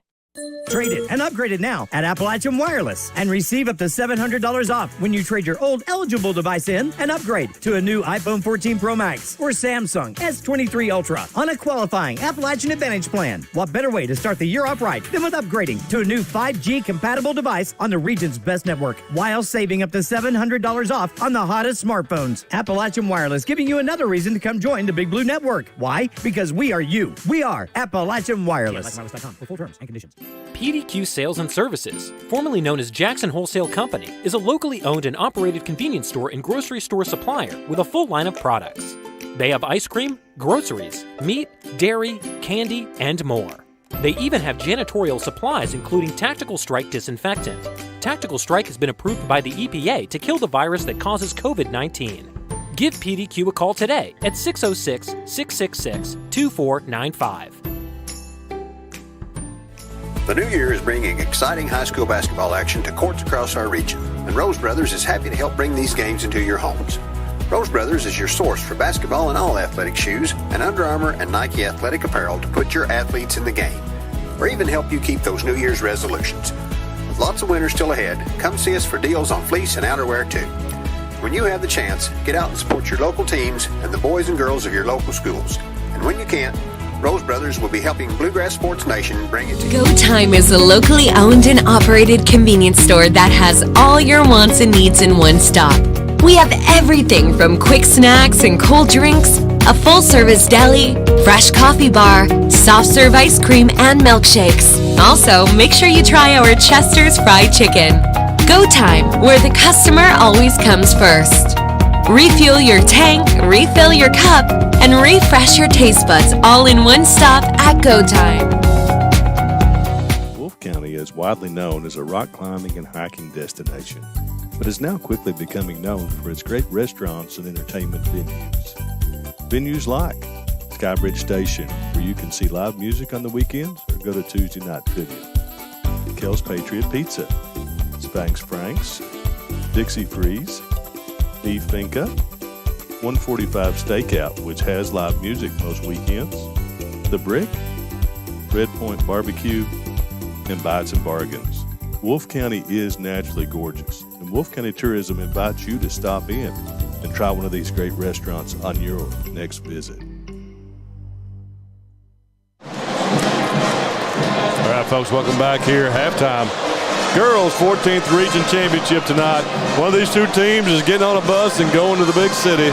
Trade it and upgrade it now at Appalachian Wireless and receive up to $700 off when you trade your old eligible device in and upgrade to a new iPhone 14 Pro Max or Samsung S23 Ultra on a qualifying Appalachian Advantage plan. What better way to start the year off right than with upgrading to a new 5G compatible device on the region's best network while saving up to $700 off on the hottest smartphones. Appalachian Wireless giving you another reason to come join the Big Blue Network. Why? Because we are you. We are Appalachian Wireless. Wireless.com for full terms and conditions. PDQ Sales and Services, formerly known as Jackson Wholesale Company, is a locally owned and operated convenience store and grocery store supplier with a full line of products. They have ice cream, groceries, meat, dairy, candy, and more. They even have janitorial supplies including Tactical Strike disinfectant. Tactical Strike has been approved by the EPA to kill the virus that causes COVID-19. Give PDQ a call today at 606-666-2495. The new year is bringing exciting high school basketball action to courts across our region, and Rose Brothers is happy to help bring these games into your homes. Rose Brothers is your source for basketball and all athletic shoes and Under Armour and Nike athletic apparel to put your athletes in the game, or even help you keep those New Year's resolutions. With lots of winter still ahead, come see us for deals on fleece and outerwear too. When you have the chance, get out and support your local teams and the boys and girls of your local schools. And when you can't, Rose Brothers will be helping Bluegrass Sports Nation bring it to you. Go Time is a locally owned and operated convenience store that has all your wants and needs in one stop. We have everything from quick snacks and cold drinks, a full-service deli, fresh coffee bar, soft-serve ice cream, and milkshakes. Also, make sure you try our Chester's Fried Chicken. Go Time, where the customer always comes first. Refuel your tank, refill your cup, and refresh your taste buds all in one stop at Go Time. Wolfe County is widely known as a rock climbing and hiking destination, but is now quickly becoming known for its great restaurants and entertainment venues. Venues like Skybridge Station, where you can see live music on the weekends or go to Tuesday night trivia. Kel's Patriot Pizza, Spanx Frank's, Dixie Freeze, Beef Finca, 145 Stakeout, which has live music most weekends, The Brick, Red Point Barbecue, and Bites and Bargains. Wolfe County is naturally gorgeous, and Wolfe County Tourism invites you to stop in and try one of these great restaurants on your next visit. All right, folks, welcome back here. Halftime. Girls 14th Region Championship tonight. One of these two teams is getting on a bus and going to the big city.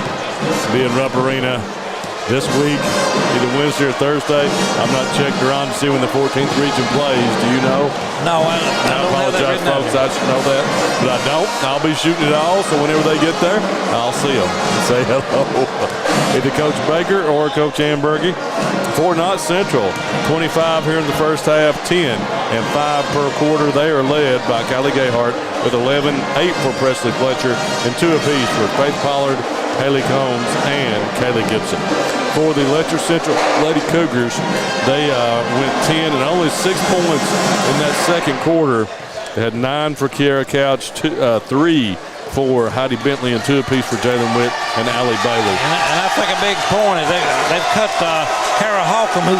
Be in Rupp Arena this week, either Wednesday or Thursday. I'm not checked around to see when the 14th Region plays. Do you know? No, I apologize, folks. I should know that, but I don't. I'll be shooting it all, so whenever they get there, I'll see them and say hello. Either Coach Baker or Coach Ambergy. For Knott Central, 25 here in the first half, 10 and 5 per quarter. They are led by Kylie Gayhart with 11, 8 for Presley Fletcher, and 2 apiece for Faith Pollard, Haley Combs, and Kaylee Gibson. For the Letcher Central Lady Cougars, they went 10 and only 6 points in that second quarter. They had 9 for Kiara Couch, 3 for Heidi Bentley, and 2 apiece for Jalen Witt and Allie Bailey. And I think a big point is they've cut Kara Holcomb, who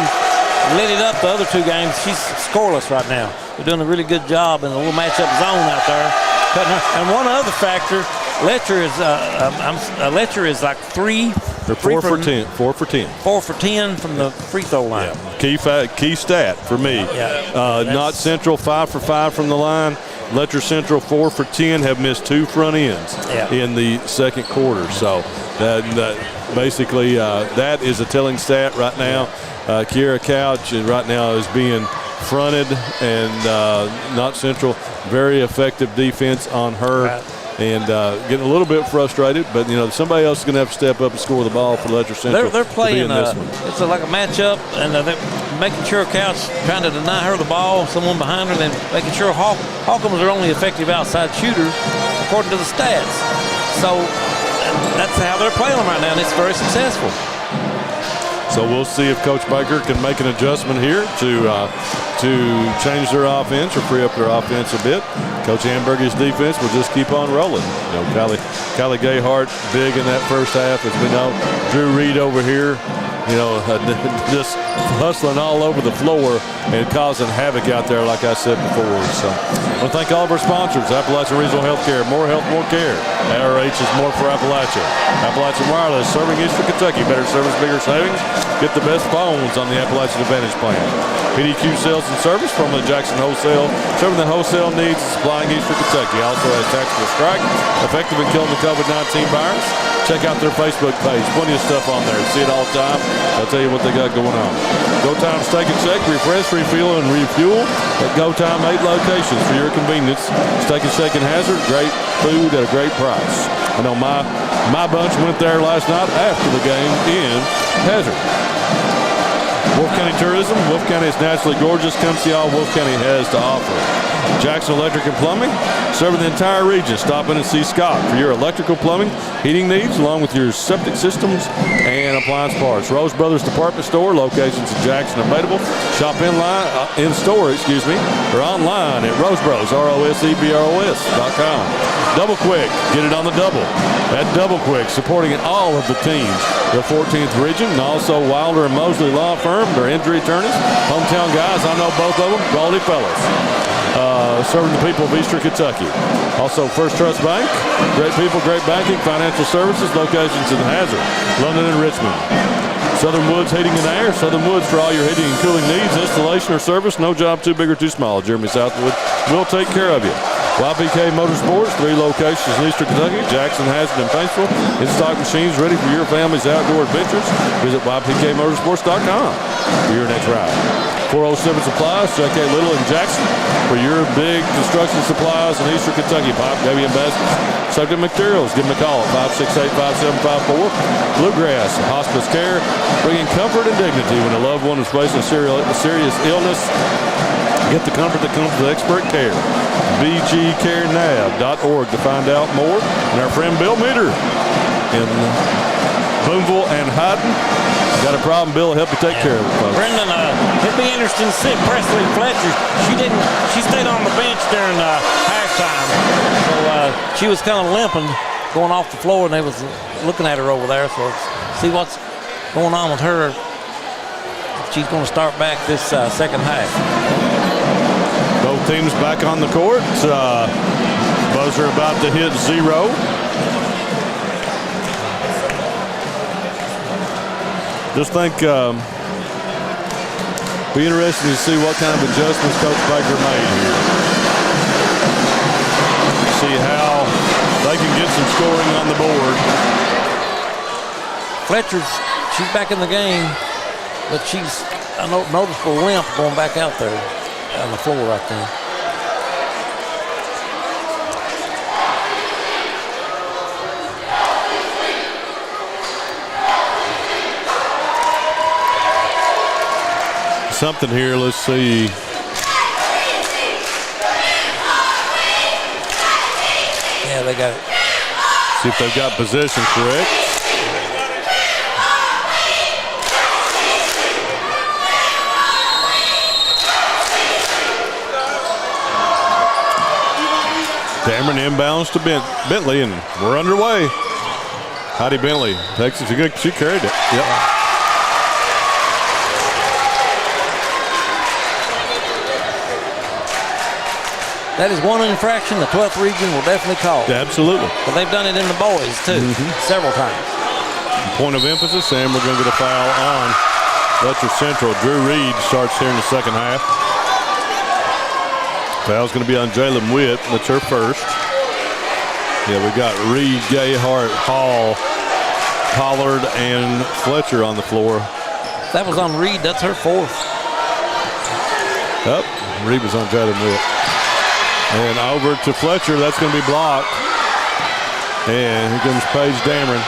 lit it up the other 2 games. She's scoreless right now. They're doing a really good job in the little matchup zone out there. Cutting her. And one other factor, Letcher is like 3. They're 4 for 10. 4 for 10. 4 for 10 from the free throw line. Yeah. Key stat for me. Yeah. Knott Central 5 for 5 from the line, Letcher Central 4 for 10 have missed 2 front ends in the second quarter. So basically that is a telling stat right now. Kiera Couch right now is being fronted, and Knott Central, very effective defense on her. Right. And getting a little bit frustrated, but somebody else is going to have to step up and score the ball for Letcher Central. They're playing. This one. It's like a matchup, and they're making sure Couch trying to deny her the ball, someone behind her, then making sure Hawkins are only effective outside shooters according to the stats. So that's how they're playing them right now, and it's very successful. So we'll see if Coach Baker can make an adjustment here to change their offense or free up their offense a bit. Coach Hamburger's defense will just keep on rolling. Kylie Gayhart big in that first half, as we know. Drew Reed over here, just hustling all over the floor and causing havoc out there, like I said before. So I want to thank all of our sponsors. Appalachian Regional Healthcare, more health, more care. ARH is more for Appalachia. Appalachian Wireless, serving Eastern Kentucky. Better service, bigger savings. Get the best phones on the Appalachian Advantage Plan. PDQ Sales and Service, formerly Jackson Wholesale, serving the wholesale needs, supplying Eastern Kentucky. Also has Tactical Strike, effective in killing the COVID-19 virus. Check out their Facebook page. Plenty of stuff on there. See it all the time. I'll tell you what they got going on. Go Time Steak and Shake. Refresh, refuel, and refuel at Go Time 8 locations for your convenience. Steak and Shake in Hazard. Great food at a great price. I know my bunch went there last night after the game in Hazard. Wolf County Tourism. Wolf County is naturally gorgeous. Come see all Wolf County has to offer. Jackson Electric and Plumbing, serving the entire region. Stop in and see Scott for your electrical, plumbing, heating needs, along with your septic systems and appliance parts. Rose Brothers Department Store, locations in Jackson available. Shop in store, or online at Rosebros, ROSEBROS.com. Double Quick, get it on the double. At Double Quick, supporting all of the teams, the 14th region, and also Wilder and Mosley Law Firm, their injury attorneys. Hometown guys, I know both of them, quality fellas. Serving the people of Eastern Kentucky. Also, First Trust Bank, great people, great banking, financial services, locations in Hazard, London, and Richmond. Southern Woods Heating and Air, Southern Woods for all your heating and cooling needs, installation or service, no job too big or too small. Jeremy Southwood will take care of you. YPK Motorsports, 3 locations in Eastern Kentucky, Jackson, Hazard, and Paintsville. In-stock machines ready for your family's outdoor adventures. Visit ypkmotorsports.com for your next ride. 407 Supplies, J.K. Little and Jackson for your big construction supplies in Eastern Kentucky. Pipe, Gaby, and baskets. Subject materials, give them a call at 568-5754. Bluegrass Hospice Care, bringing comfort and dignity when a loved one is facing a serious illness. Get the comfort that comes with expert care. bgcarenav.org to find out more. And our friend Bill Meter in Boonville and Hyden. Got a problem, Bill will help you take care of it, folks. Brendan, it'd be interesting to see Presley Fletcher. She stayed on the bench during halftime. So she was kind of limping going off the floor, and they was looking at her over there. So see what's going on with her. She's going to start back this second half. Both teams back on the court. Buzzer about to hit 0. Just think, be interesting to see what kind of adjustments Coach Baker made here. See how they can get some scoring on the board. She's back in the game, but she's a noticeable limp going back out there on the floor right there. Something here, let's see. Yeah, they got it. See if they've got possession correct. Cameron inbounds to Bentley, and we're underway. Heidi Bentley takes it. She carried it. Yep. That is one infraction the 12th region will definitely call. Absolutely. But they've done it in the boys, too, several times. Point of emphasis, and we're going to get a foul on Letcher Central. Drew Reed starts here in the second half. Foul's going to be on Jalen Witt. That's her first. Yeah, we got Reed, Gayhart, Hall, Pollard, and Fletcher on the floor. That was on Reed. That's her fourth. Up. Reed was on Jalen Witt. And over to Fletcher. That's going to be blocked. And here comes Paige Dameron.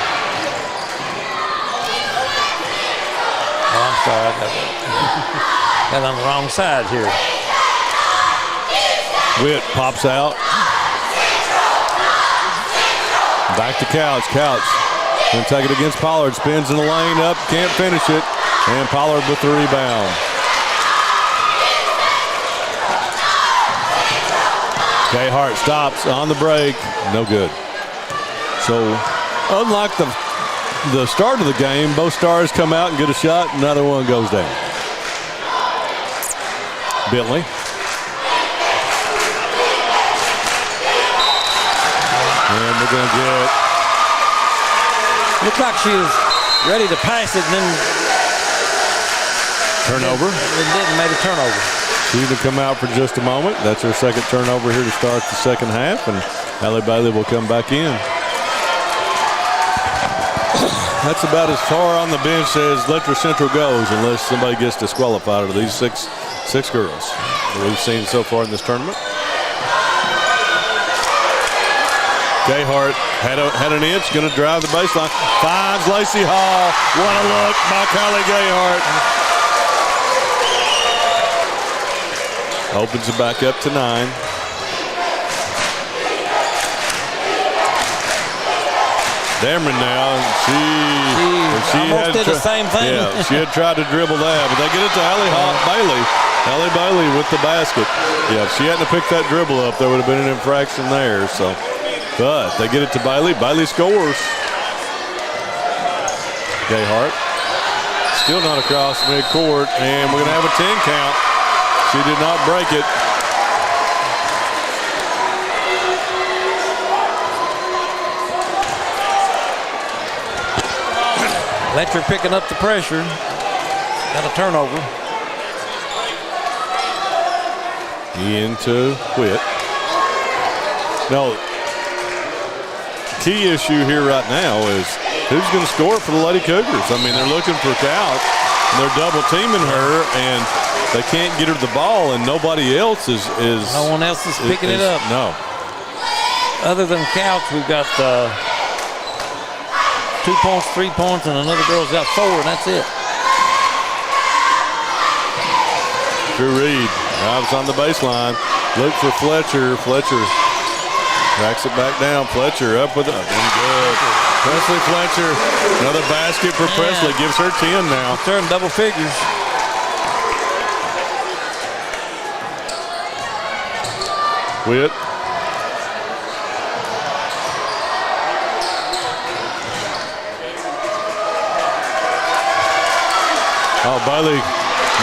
Oh, I'm sorry. I got on the wrong side here. Witt pops out. Back to Couch. Couch going to take it against Pollard. Spins in the lane up. Can't finish it. And Pollard with the rebound. Gayhart stops on the break. No good. So, unlike the start of the game, both stars come out and get a shot, and another one goes down. Bentley. And we're going to get... Looked like she was ready to pass it, and then... Turnover. It didn't make a turnover. She will come out for just a moment. That's her second turnover here to start the second half, and Allie Bailey will come back in. That's about as far on the bench as Letcher Central goes, unless somebody gets disqualified out of these six girls that we've seen so far in this tournament. Gayhart had an inch, going to drive the baseline. Finds Lacey Hall. What a look by Kylie Gayhart. Opens it back up to 9. Dameron now, she almost did the same thing. Yeah, she had tried to dribble that, but they get it to Allie Bailey. Allie Bailey with the basket. Yeah, if she hadn't picked that dribble up, there would have been an infraction there. So, but they get it to Bailey. Bailey scores. Gayhart still not across midcourt, and we're going to have a 10 count. She did not break it. Letcher picking up the pressure. Got a turnover. Into Witt. No, key issue here right now is who's going to score for the Lady Cougars. I mean, they're looking for Couch, and they're double teaming her, and they can't get her the ball, and nobody else is no one else is picking it up. No. Other than Couch, we've got 2 points, 3 points, and another girl's got 4, and that's it. Drew Reed drives on the baseline. Look for Fletcher. Fletcher backs it back down. Fletcher up with it. Good. Presley Fletcher. Another basket for Presley. Gives her 10 now. Turn double figures. Witt. Oh, Bailey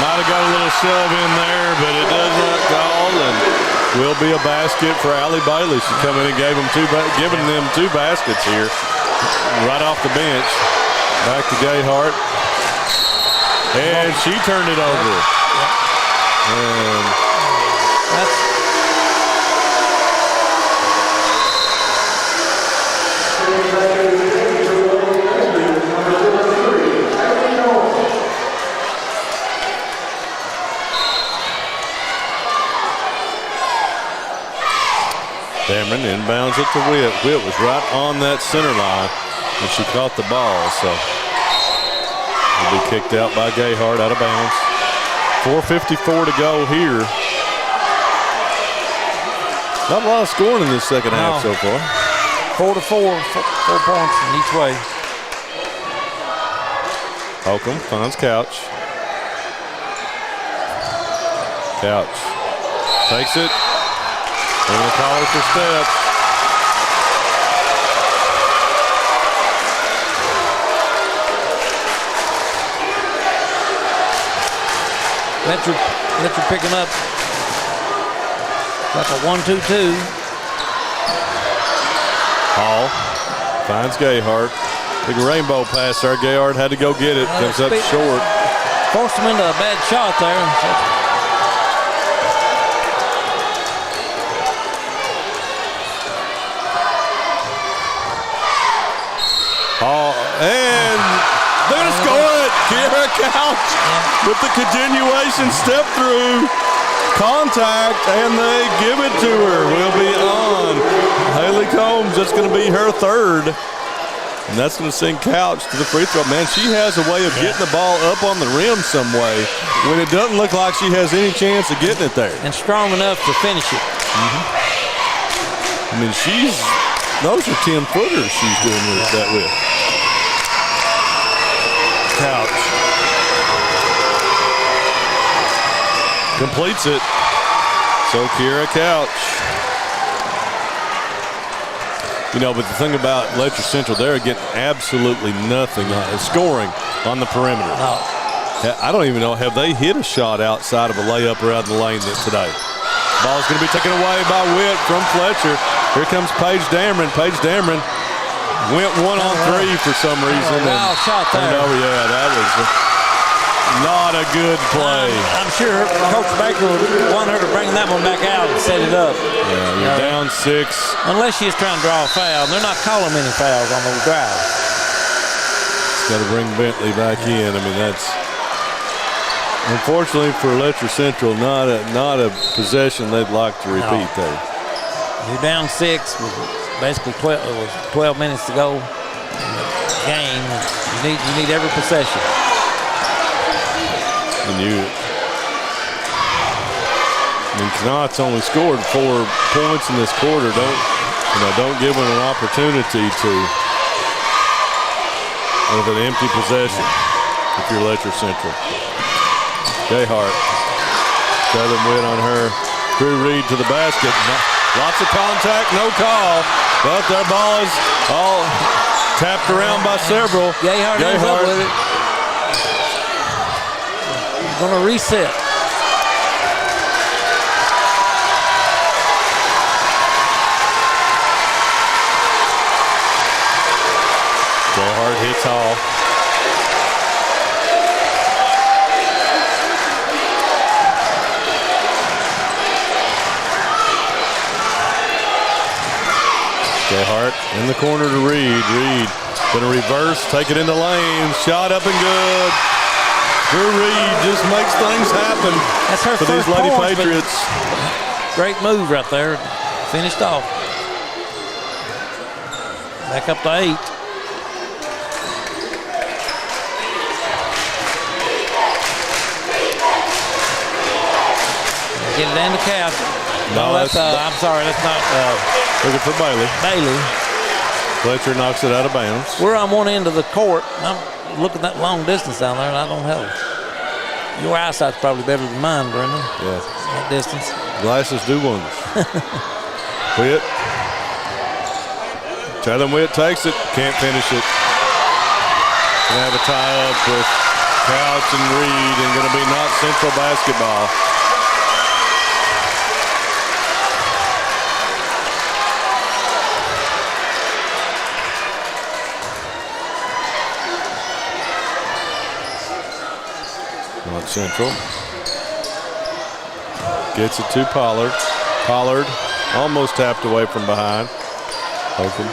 might have got a little shove in there, but it does not call, and will be a basket for Allie Bailey. She come in and giving them 2 baskets here, right off the bench. Back to Gayhart, and she turned it over. And that's Dameron inbounds it to Witt. Witt was right on that center line when she caught the ball, so will be kicked out by Gayhart, out of bounds. 4:54 to go here. Not a lot of scoring in this second half so far. 4-4, 4 points in each way. Holcomb finds Couch. Couch takes it. They're going to call her for step. Letcher picking up. Like a 1-2-2. Hall finds Gayhart. Big rainbow pass there. Gayhart had to go get it. Comes up short. Forced him into a bad shot there. Kiera Couch with the continuation step through. Contact, and they give it to her. Will be on. Haley Combs, that's going to be her third. And that's going to send Couch to the free throw. Man, she has a way of getting the ball up on the rim some way when it doesn't look like she has any chance of getting it there. And strong enough to finish it. I mean, those are 10-footers she's doing that with. Couch. Completes it. So Kiera Couch. You know, but the thing about Letcher Central, they're getting absolutely nothing scoring on the perimeter. I don't even know, have they hit a shot outside of a layup around the lane today? Ball's going to be taken away by Witt from Fletcher. Here comes Paige Dameron. Paige Dameron went 1-on-3 for some reason. Wild shot there. Yeah, that was not a good play. I'm sure Coach Baker would want her to bring that one back out and set it up. Yeah, you're down 6. Unless she's trying to draw a foul. They're not calling many fouls on those drives. It's got to bring Bentley back in. I mean, that's unfortunately for Letcher Central, not a possession they'd like to repeat there. You're down 6 with basically 12 minutes to go in the game. You need every possession. And Knott's only scored 4 points in this quarter. Don't give them an opportunity to with an empty possession if you're Letcher Central. Gayhart, Southern Witt on her. Drew Reed to the basket. Lots of contact, no call. But their ball is all tapped around by several. Gayhart ends up with it. Going to reset. Gayhart hits Hall. Gayhart in the corner to Reed. Reed going to reverse, take it in the lane. Shot up and good. Drew Reed just makes things happen. That's her for these Lady Patriots. Great move right there. Finished off. Back up to 8. Get it in the Couch. No, that's I'm sorry, that's not. Looking for Bailey. Bailey. Fletcher knocks it out of bounds. We're on one end of the court. I'm looking at that long distance down there, and I don't have it. Your eyesight's probably better than mine, Brendan. Yeah. That distance. Glasses do wonders. Witt. Southern Witt takes it. Can't finish it. Gonna have a tie-up with Couch and Reed, and gonna be Knott Central basketball. Knott Central gets it to Pollard. Pollard almost tapped away from behind. Open.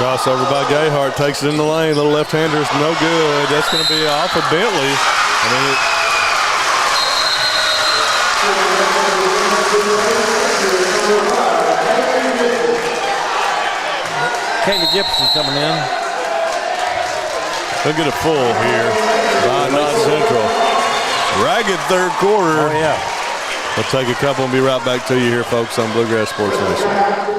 Crossover by Gayhart, takes it in the lane. Little left-hander is no good. That's going to be off of Bentley. Kayla Gibson coming in. They'll get a full here by Knott Central. Ragged third quarter. Oh, yeah. We'll take a couple and be right back to you here, folks, on Bluegrass Sports Nation.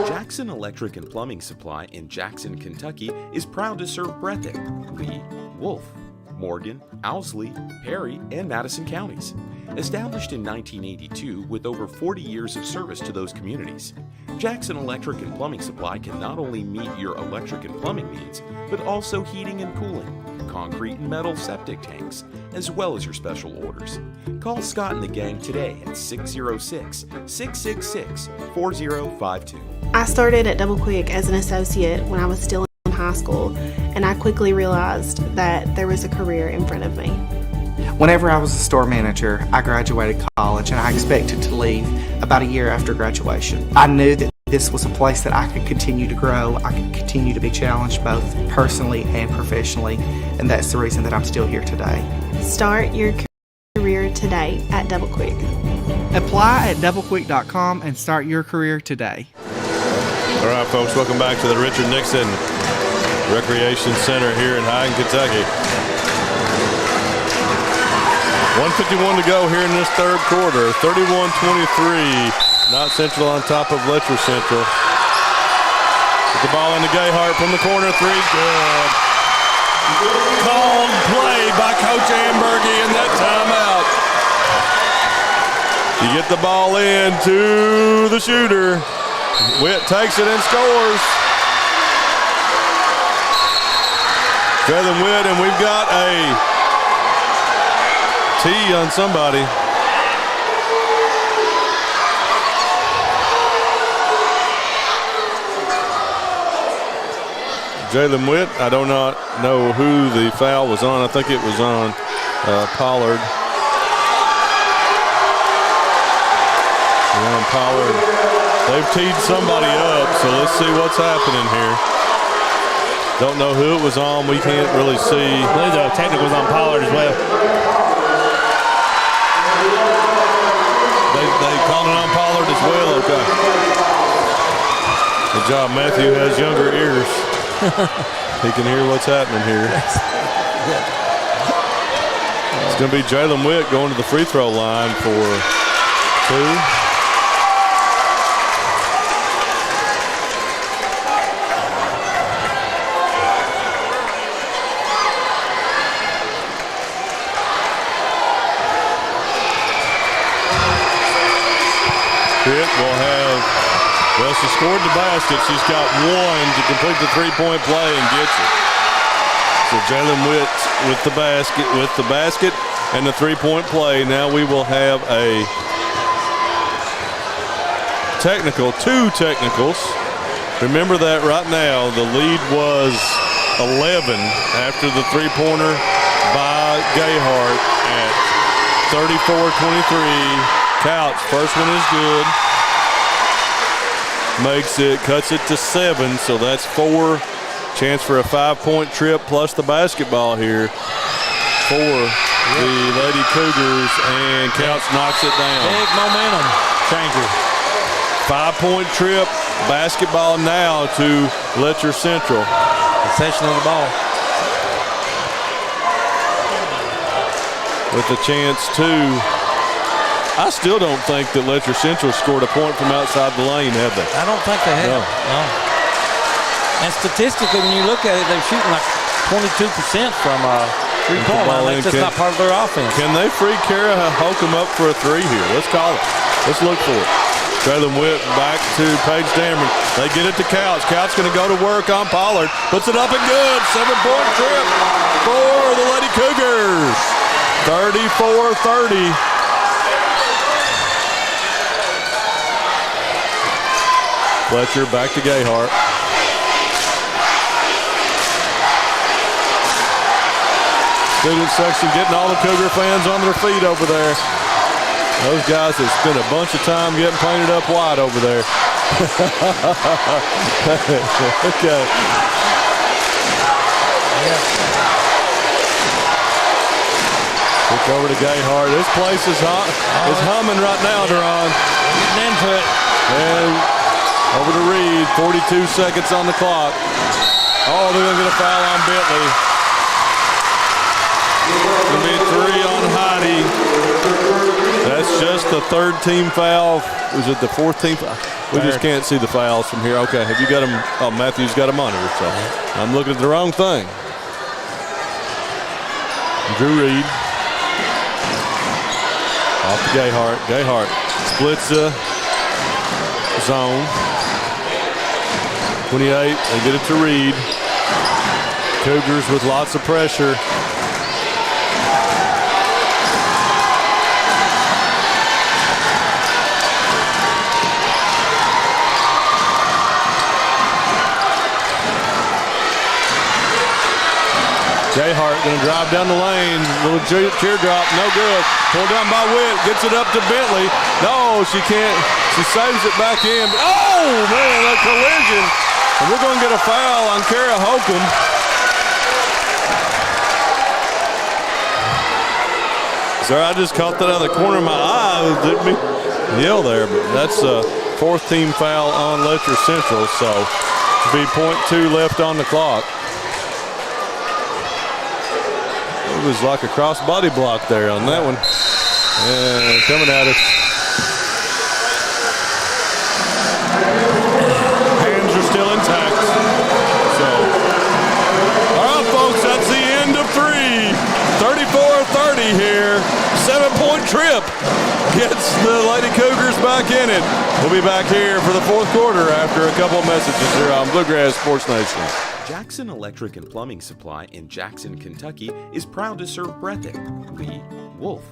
Jackson Electric and Plumbing Supply in Jackson, Kentucky is proud to serve Breathitt, Lee, Wolfe, Morgan, Owsley, Perry, and Madison counties. Established in 1982 with over 40 years of service to those communities, Jackson Electric and Plumbing Supply can not only meet your electric and plumbing needs, but also heating and cooling, concrete and metal septic tanks, as well as your special orders. Call Scott and the gang today at 606-666-4052. I started at Double Quick as an associate when I was still in high school, and I quickly realized that there was a career in front of me. Whenever I was a store manager, I graduated college and I expected to leave about a year after graduation. I knew that this was a place that I could continue to grow, I could continue to be challenged both personally and professionally, and that's the reason that I'm still here today. Start your career today at Double Quick. Apply at doublequick.com and start your career today. All right, folks, welcome back to the Richard Nixon Recreation Center here in Hyden, Kentucky. 1:51 to go here in this third quarter. 31-23. Knott Central on top of Letcher Central. Put the ball into Gayhart from the corner. Three, good. Called play by Coach Ambergy in that timeout. You get the ball in to the shooter. Witt takes it and scores. Jalen Witt, and we've got a tee on somebody. Jalen Witt, I do not know who the foul was on. I think it was on Pollard. On Pollard. They've teed somebody up, so let's see what's happening here. Don't know who it was on. We can't really see. I believe the technical was on Pollard as well. They called it on Pollard as well. Okay. Good job. Matthew has younger ears. He can hear what's happening here. It's going to be Jalen Witt going to the free throw line for two. Witt will have, well, she scored the basket. She's got one to complete the three-point play and gets it. So Jalen Witt with the basket and the three-point play. Now we will have a technical, two technicals. Remember that right now. The lead was 11 after the three-pointer by Gayhart at 34-23. Couch, first one is good. Makes it, cuts it to 7, so that's 4. Chance for a 5-point trip plus the basketball here for the Lady Cougars, and Couch knocks it down. Big momentum changer. 5-point trip, basketball now to Letcher Central. Possession of the ball. With a chance to, I still don't think that Letcher Central scored a point from outside the lane, have they? I don't think they have. No. And statistically, when you look at it, they're shooting like 22% from three-point line. That's just not part of their offense. Can they free Kara Holcomb up for a three here? Let's call it. Let's look for it. Jalen Witt back to Paige Dameron. They get it to Couch. Couch going to go to work on Pollard. Puts it up and good. 7-point trip for the Lady Cougars. 34-30. Letcher back to Gayhart. Student section getting all the Cougar fans on their feet over there. Those guys have spent a bunch of time getting painted up white over there. Okay. Look over to Gayhart. This place is humming right now, Deron. Getting into it. And over to Reed, 42 seconds on the clock. Oh, they're going to get a foul on Bentley. It's going to be 3 on Hyden. That's just the third team foul. Was it the fourth team foul? We just can't see the fouls from here. Okay, have you got them? Oh, Matthew's got a monitor, so I'm looking at the wrong thing. Drew Reed. Off to Gayhart. Gayhart splits the zone. 28, they get it to Reed. Cougars with lots of pressure. Gayhart going to drive down the lane. Little teardrop, no good. Pulled down by Witt, gets it up to Bentley. No, she can't. She saves it back in. Oh, man, a collision. And we're going to get a foul on Kara Holcomb. Sorry, I just caught that out of the corner of my eye. Didn't me yell there, but that's a fourth team foul on Letcher Central, so it'll be .2 left on the clock. It was like a cross-body block there on that one. And coming at us. Hands are still intact. So, all right, folks, that's the end of 3. 34-30 here. 7-point trip gets the Lady Cougars back in it. We'll be back here for the fourth quarter after a couple of messages here on Bluegrass Sports Nation. Jackson Electric and Plumbing Supply in Jackson, Kentucky is proud to serve Breathitt, Lee, Wolfe,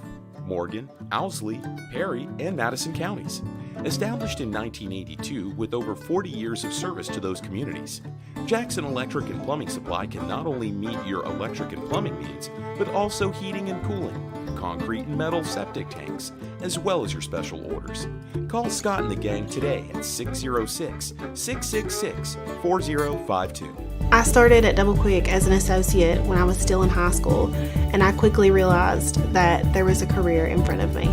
Morgan, Owsley, Perry, and Madison counties. Established in 1982 with over 40 years of service to those communities, Jackson Electric and Plumbing Supply can not only meet your electric and plumbing needs, but also heating and cooling, concrete and metal septic tanks, as well as your special orders. Call Scott and the gang today at 606-666-4052. I started at Double Quick as an associate when I was still in high school, and I quickly realized that there was a career in front of me.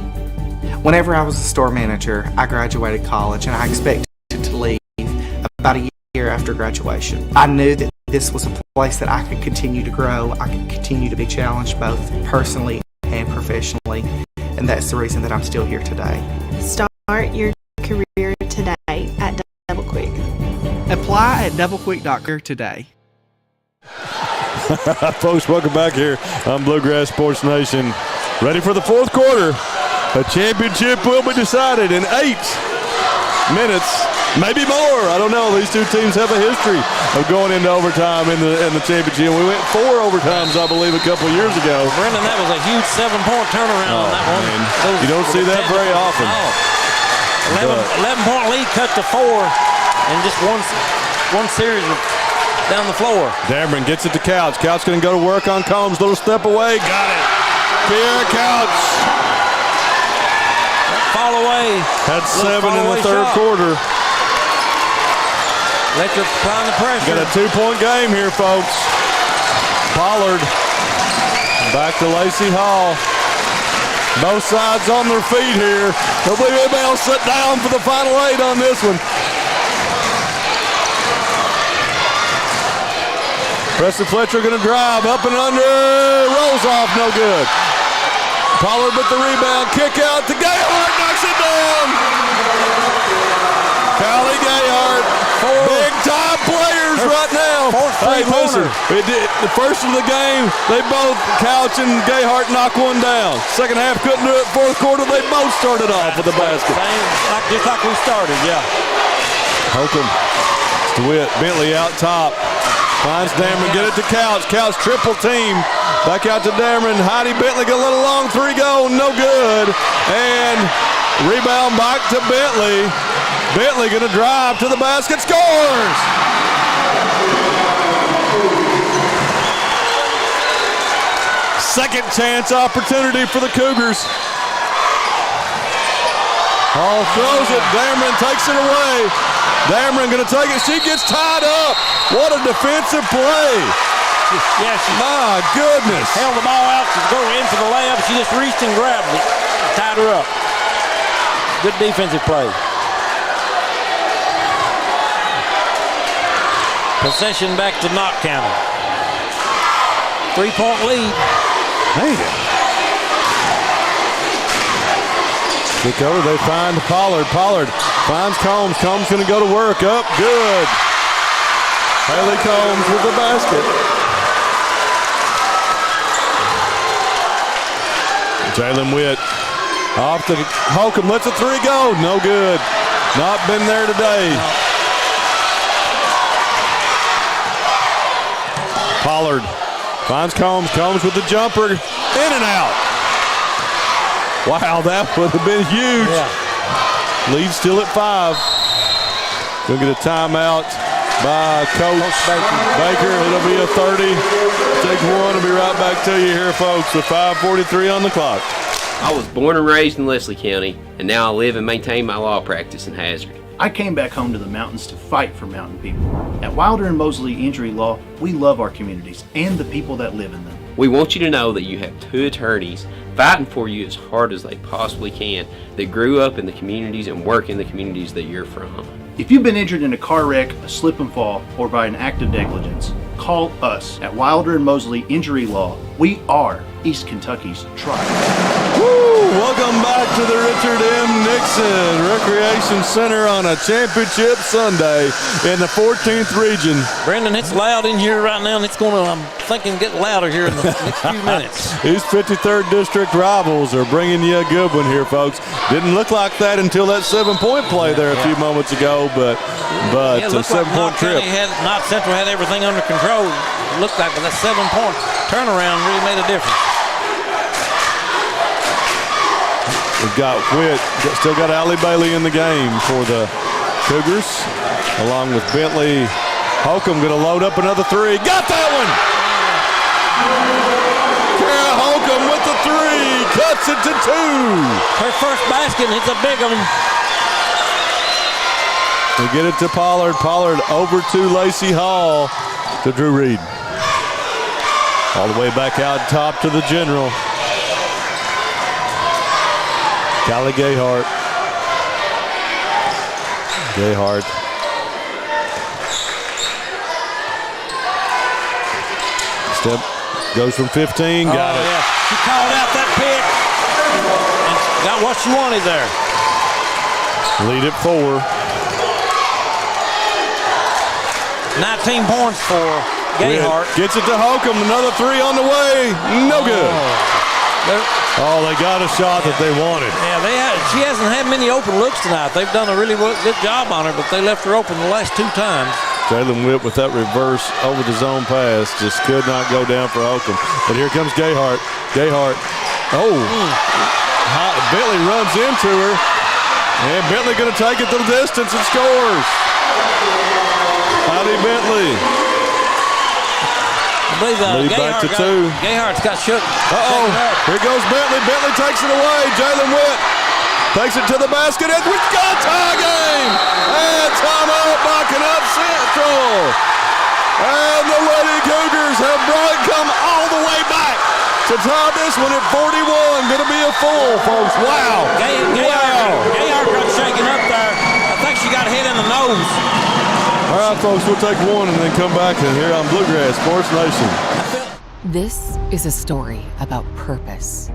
Whenever I was a store manager, I graduated college and I expected to leave about a year after graduation. I knew that this was a place that I could continue to grow, I could continue to be challenged both personally and professionally, and that's the reason that I'm still here today. Start your career today at Double Quick. Apply at doublequick.com today. Folks, welcome back here on Bluegrass Sports Nation. Ready for the fourth quarter. A championship will be decided in 8 minutes, maybe more. I don't know. These two teams have a history of going into overtime in the championship. We went 4 overtimes, I believe, a couple of years ago. Brendan, that was a huge 7-point turnaround on that one. You don't see that very often. 11-point lead cut to 4 in just one series down the floor. Dameron gets it to Couch. Couch going to go to work on Combs. Little step away. Got it. Pierre Couch. Fall away. Had 7 in the third quarter. Letcher applying the pressure. Got a 2-point game here, folks. Pollard back to Lacey Hall. Both sides on their feet here. Nobody else sit down for the final 8 on this one. Preston Fletcher going to drive up and under. Rolls off, no good. Pollard with the rebound. Kick out to Gayhart. Knocks it down. Callie Gayhart. Big time players right now. Hey, listen. The first of the game, they both, Couch and Gayhart, knock one down. Second half couldn't do it. Fourth quarter, they both started off with the basket. Just like we started, yeah. Holcomb. DeWitt. Bentley out top. Finds Dameron, get it to Couch. Couch triple team. Back out to Dameron. Heidi Bentley got a little long 3 go. No good. And rebound back to Bentley. Bentley going to drive to the basket. Scores! Second chance opportunity for the Cougars. Hall throws it. Dameron takes it away. Dameron going to take it. She gets tied up. What a defensive play. Yeah, my goodness. Held the ball out to go in for the layup. She just reached and grabbed it. Tied her up. Good defensive play. Possession back to Knott County. 3-point lead. Man. Kick over, they find Pollard. Pollard finds Combs. Combs going to go to work. Up, good. Haley Combs with the basket. Jalen Witt off to Holcomb. Lets a 3 go. No good. Not been there today. Pollard finds Combs. Combs with the jumper. In and out. Wow, that would have been huge. Yeah. Lead still at 5. Gonna get a timeout by Coach Baker. It'll be a 30. Take one. We'll be right back to you here, folks, with 5:43 on the clock. I was born and raised in Leslie County, and now I live and maintain my law practice in Hazard. I came back home to the mountains to fight for mountain people. At Wilder and Mosley Injury Law, we love our communities and the people that live in them. We want you to know that you have two attorneys fighting for you as hard as they possibly can that grew up in the communities and work in the communities that you're from. If you've been injured in a car wreck, a slip and fall, or by an act of negligence, call us at Wilder and Mosley Injury Law. We are East Kentucky's tribe. Woo! Welcome back to the Richard M. Nixon Recreation Center on a championship Sunday in the 14th region. Brandon, it's loud in here right now, and it's going to, I'm thinking, get louder here in the next few minutes. These 53rd District rivals are bringing you a good one here, folks. Didn't look like that until that 7-point play there a few moments ago, but yeah, a 7-point trip. Knott Central had everything under control. It looked like, but that 7-point turnaround really made a difference. We've got Witt, still got Allie Bailey in the game for the Cougars, along with Bentley Holcomb. Going to load up another three. Got that one! Kara Holcomb with the three, cuts it to 2. Her first basket, and it's a big one. They get it to Pollard. Pollard over to Lacey Hall, to Drew Reed. All the way back out top to the general. Callie Gayhart. Step goes from 15. Got it. Yeah. She called out that pick and got what she wanted there. Lead at 4. 19 points for Gayhart. Gets it to Holcomb. Another 3 on the way. No good. Oh, they got a shot that they wanted. Yeah, she hasn't had many open looks tonight. They've done a really good job on her, but they left her open the last 2 times. Jalen Witt with that reverse over the zone pass just could not go down for Holcomb. But here comes Gayhart. Oh. Bentley runs into her. And Bentley going to take it to the distance and scores. Howdy, Bentley. I believe lead back to 2. Gayhart's got shook. Here goes Bentley. Bentley takes it away. Jalen Witt takes it to the basket. And we've got a tie game. And timeout by Knott Central. And the Lady Cougars have come all the way back to tie this one at 41. Going to be a full, folks. Wow. Gayhart got shaken up there. I think she got hit in the nose. All right, folks, we'll take one and then come back and here on Bluegrass Sports Nation. This is a story about purpose.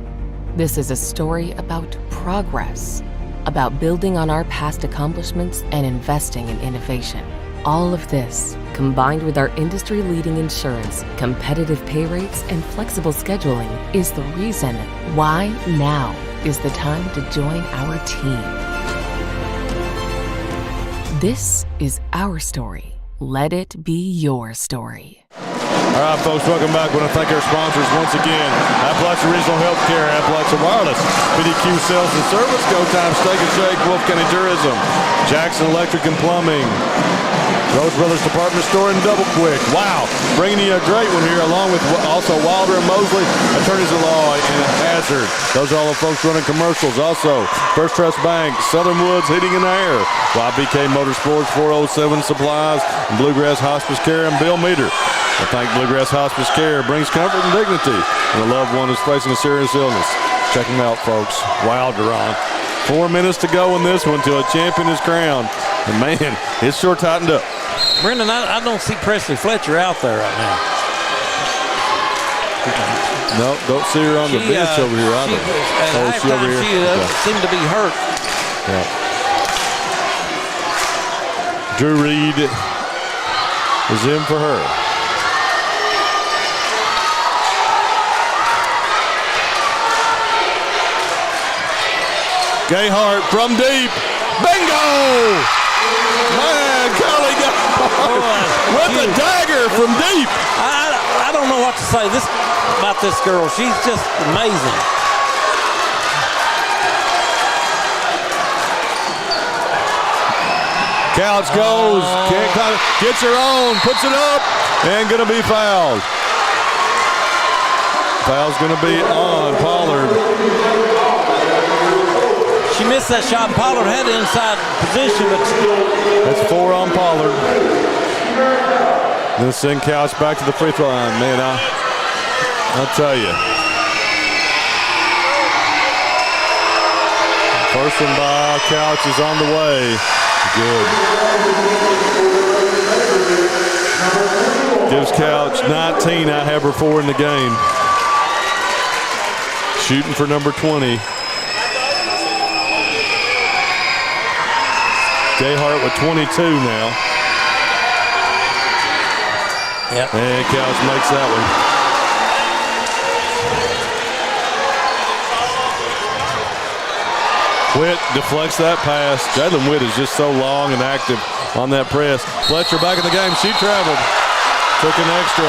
This is a story about progress, about building on our past accomplishments and investing in innovation. All of this, combined with our industry-leading insurance, competitive pay rates, and flexible scheduling, is the reason why now is the time to join our team. This is our story. Let it be your story. All right, folks, welcome back. I want to thank our sponsors once again. Appalachia Regional Healthcare, Appalachia Wireless, PDQ Sales and Service, Go Time Steak and Shake, Wolf County Tourism, Jackson Electric and Plumbing, Rose Brothers Department Store, and Double Quick. Wow, bringing you a great one here, along with also Wilder and Mosley, Attorneys at Law in Hazard. Those are all the folks running commercials. Also, First Trust Bank, Southern Woods Heating and Air, YBK Motorsports, 407 Supplies, and Bluegrass Hospice Care, and Bill Meter. I thank Bluegrass Hospice Care brings comfort and dignity when a loved one is facing a serious illness. Check them out, folks. Wilder on. 4 minutes to go in this one till a champion is crowned. And man, it's sure tightened up. Brendan, I don't see Presley Fletcher out there right now. No, don't see her on the bench over here either. She over here. She seemed to be hurt. Yeah. Drew Reed is in for her. Gayhart from deep. Bingo! Man, Callie Gayhart with the dagger from deep. I don't know what to say about this girl. She's just amazing. Couch goes, gets her own, puts it up, and going to be fouled. Foul's going to be on Pollard. She missed that shot, and Pollard had the inside position. But that's 4 on Pollard. Then send Couch back to the free throw line. Man, I'll tell you. First one by Couch is on the way. Good. Gives Couch 19. I have her 4 in the game. Shooting for number 20. Gayhart with 22 now. Yep. And Couch makes that one. Witt deflects that pass. Jalen Witt is just so long and active on that press. Letcher back in the game. She traveled. Took an extra.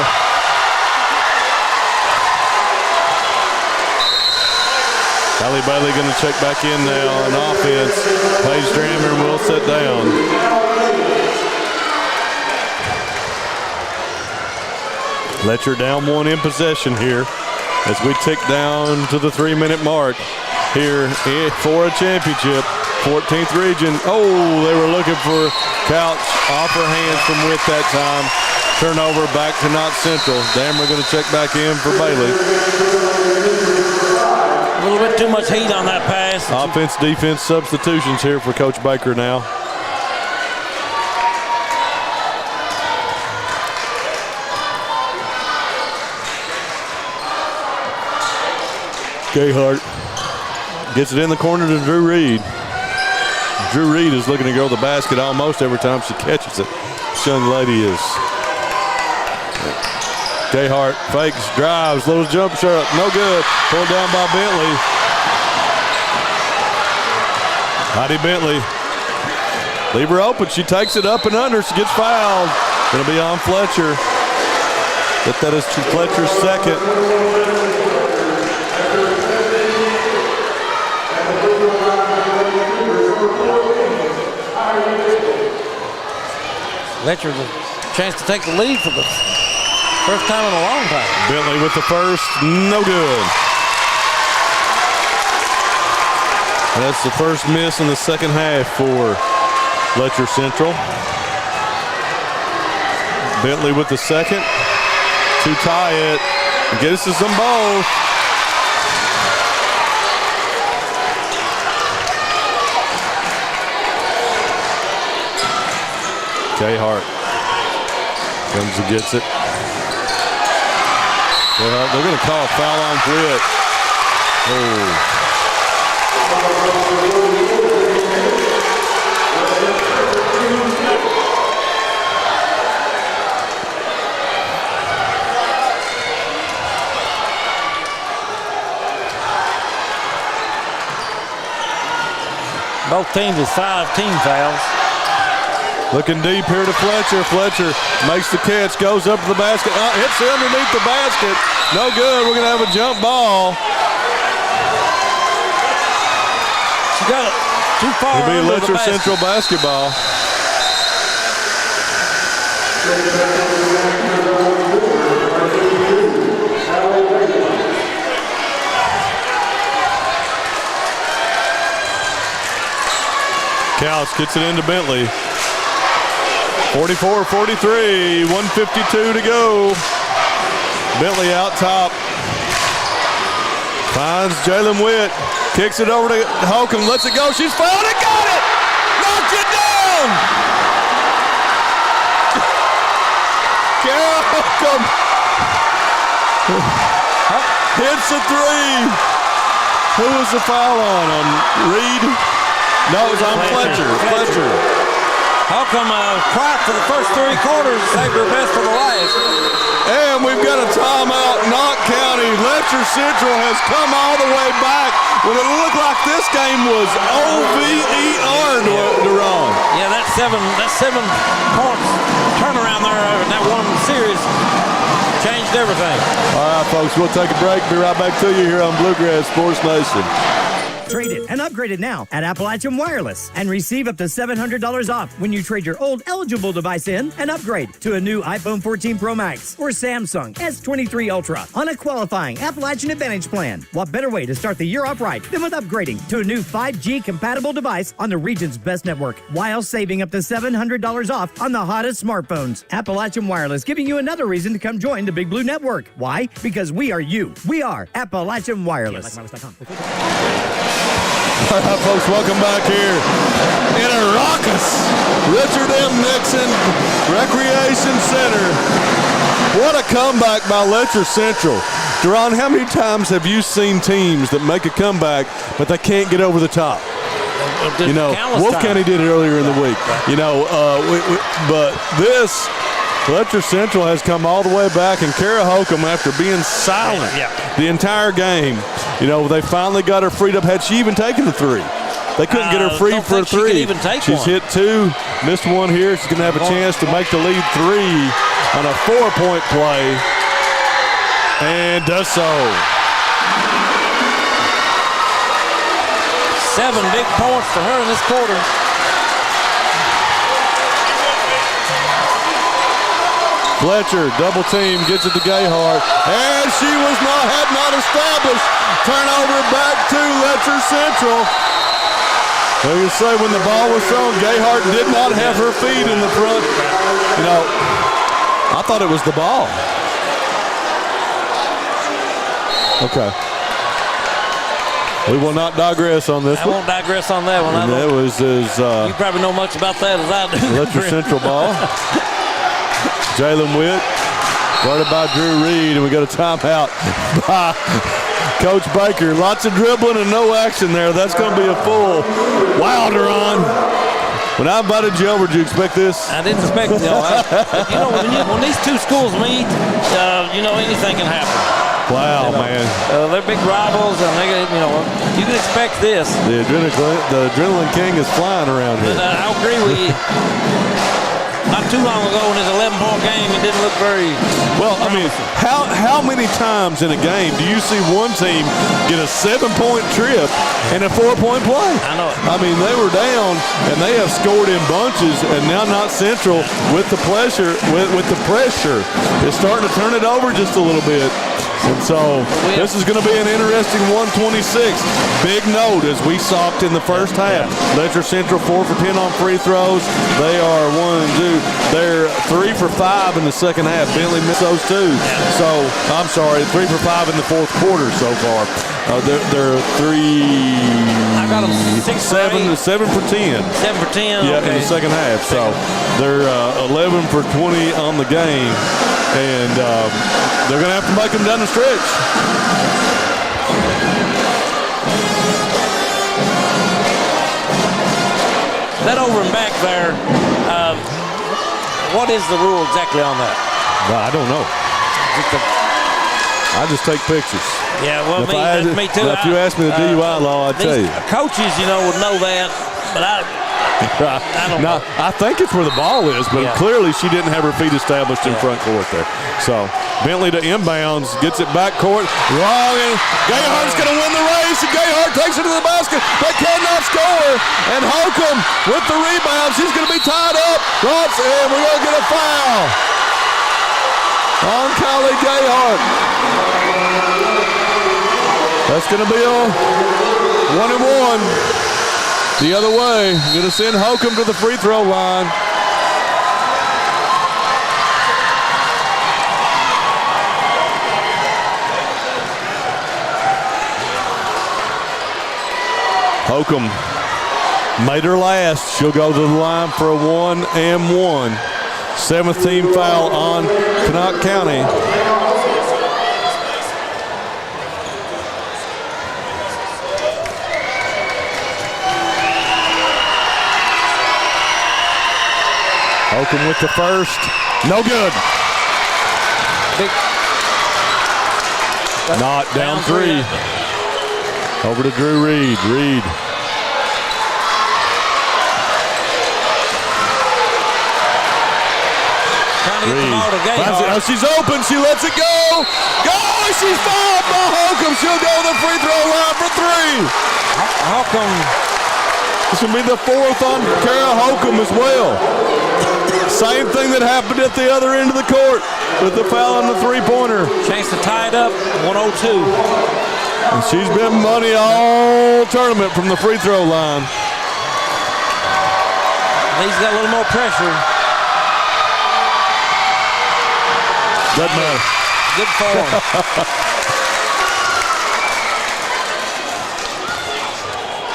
Halle Bailey going to check back in now on offense. Paige Drammer will sit down. Letcher down 1 in possession here as we tick down to the 3-minute mark here for a championship. 14th region. Oh, they were looking for Couch off her hands from Witt that time. Turnover back to Knott Central. Dammer going to check back in for Bailey. A little bit too much heat on that pass. Offense, defense substitutions here for Coach Baker now. Gayhart gets it in the corner to Drew Reed. Drew Reed is looking to go to the basket almost every time she catches it. This young lady is. Gayhart fakes, drives, little jump shot, no good. Pulled down by Bentley. Heidi Bentley. Leave her open. She takes it up and under. She gets fouled. Going to be on Fletcher. But that is Fletcher's second. Letcher's a chance to take the lead for the first time in a long time. Bentley with the first, no good. That's the first miss in the second half for Letcher Central. Bentley with the second to tie it. Gets us them both. Gayhart comes and gets it. They're going to call a foul on Witt. Oh. Both teams with 5 team fouls. Looking deep here to Fletcher. Fletcher makes the catch, goes up to the basket. Hits it underneath the basket. No good. We're going to have a jump ball. She got it too far. It'll be Letcher Central basketball. Couch gets it into Bentley. 44-43, 1:52 to go. Bentley out top. Finds Jalen Witt. Kicks it over to Holcomb. Lets it go. She's fouled and got it! Knocked it down! Holcomb hits a three. Who was the foul on Reed? No, it was on Fletcher. Holcomb cried for the first 3 quarters, saved her best for the last. And we've got a timeout. Knott County. Letcher Central has come all the way back when it looked like this game was over to Ron. Yeah, that 7 points turnaround there in that one series changed everything. All right, folks, we'll take a break. Be right back to you here on Bluegrass Sports Nation. Trade it and upgrade it now at Appalachian Wireless and receive up to $700 off when you trade your old eligible device in and upgrade to a new iPhone 14 Pro Max or Samsung S23 Ultra on a qualifying Appalachian Advantage plan. What better way to start the year off right than with upgrading to a new 5G compatible device on the region's best network while saving up to $700 off on the hottest smartphones. Appalachian Wireless giving you another reason to come join the Big Blue Network. Why? Because we are you. We are Appalachian Wireless. All right, folks, welcome back here in a raucous Richard M. Nixon Recreation Center. What a comeback by Letcher Central. Duran, how many times have you seen teams that make a comeback, but they can't get over the top? You know, Wolf County did it earlier in the week. You know, but this, Letcher Central has come all the way back, and Kara Holcomb, after being silent the entire game, you know, they finally got her freed up. Had she even taken the three? They couldn't get her free for a three. She's hit two, missed one here. She's going to have a chance to make the lead three on a 4-point play, and does so. 7 big points for her in this quarter. Letcher, double team, gets it to Gayhart, and she had not established. Turnover back to Letcher Central. Like you say, when the ball was thrown, Gayhart did not have her feet in the front. You know, I thought it was the ball. Okay. We will not digress on this one. I won't digress on that one. That was you probably know much about that as I do. Letcher Central ball. Jalen Witt, guarded by Drew Reed, and we got a timeout by Coach Baker. Lots of dribbling and no action there. That's going to be a full Wilder on. When I invited you over, did you expect this? I didn't expect it. You know, when these two schools meet, you know, anything can happen. Wow, man. They're big rivals, and they, you know, you can expect this. The adrenaline king is flying around here. I agree with you. Not too long ago in his 11-point game, it didn't look very well. I mean, how many times in a game do you see one team get a 7-point trip and a 4-point play? I know it. I mean, they were down and they have scored in bunches, and now Knott Central with the pressure, with the pressure, is starting to turn it over just a little bit. And so this is going to be an interesting 126. Big note as we socked in the first half. Letcher Central 4 for 10 on free throws. They are 3 for 5 in the second half. Bentley missed those two. So I'm sorry, 3 for 5 in the fourth quarter so far. They're 3. I got them 7 for 10. 7 for 10. Yeah, in the second half. So they're 11 for 20 on the game. And they're going to have to make them down the stretch. That over and back there, what is the rule exactly on that? Well, I don't know. I just take pictures. Yeah, well, me too. If you ask me the DUI law, I'd tell you. Coaches, you know, would know that, but I don't know. I think it's where the ball is, but clearly she didn't have her feet established in front court there. So Bentley to inbounds, gets it back court, wrong, and Gayhart's going to win the race, and Gayhart takes it to the basket. They cannot score, and Holcomb with the rebound. She's going to be tied up. Ross, and we're going to get a foul on Kylie Gayhart. That's going to be a 1-and-1. The other way, going to send Holcomb to the free throw line. Holcomb made her last. She'll go to the line for a 1-and-1. 7th team foul on Knott County. Holcomb with the first. No good. Knott down 3. Over to Drew Reed. Reed. She's open. She lets it go. Go! She's fouled by Holcomb. She'll go to the free throw line for 3. Holcomb. This will be the fourth on Kara Holcomb as well. Same thing that happened at the other end of the court with the foul on the three-pointer. Chance to tie it up, 102. And she's been money all tournament from the free throw line. He's got a little more pressure. Doesn't matter. Good form.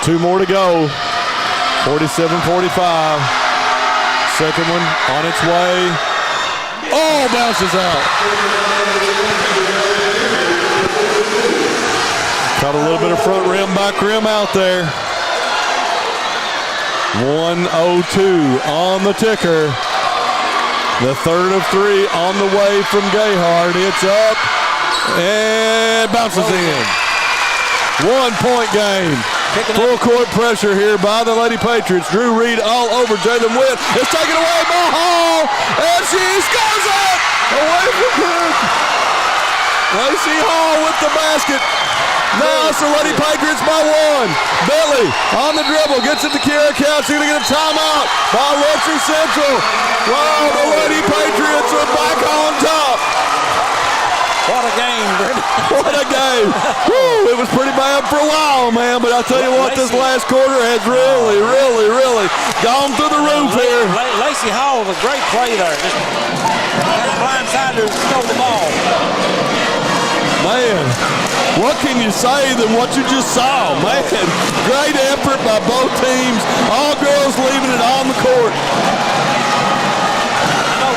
Two more to go. 47-45. Second one on its way. Oh, bounces out. Caught a little bit of front rim, back rim out there. 1:02 on the ticker. The third of three on the way from Gayhart. It's up and bounces in. 1 point game. Full court pressure here by the Lady Patriots. Drew Reed all over Jalen Witt. It's taken away by Hall, and she scores it! Away from good. Lacey Hall with the basket. Now it's the Lady Patriots by one. Bentley on the dribble, gets it to Kiera Couch. She's going to get a timeout by Letcher Central. Wow, the Lady Patriots are back on top. What a game, Brittany. What a game. Woo, it was pretty bad for a while, man, but I'll tell you what, this last quarter has really gone through the roof here. Lacey Hall was a great play there. Just got blindsided and stole the ball. Man, what can you say than what you just saw? Man, great effort by both teams. All girls leaving it on the court. I know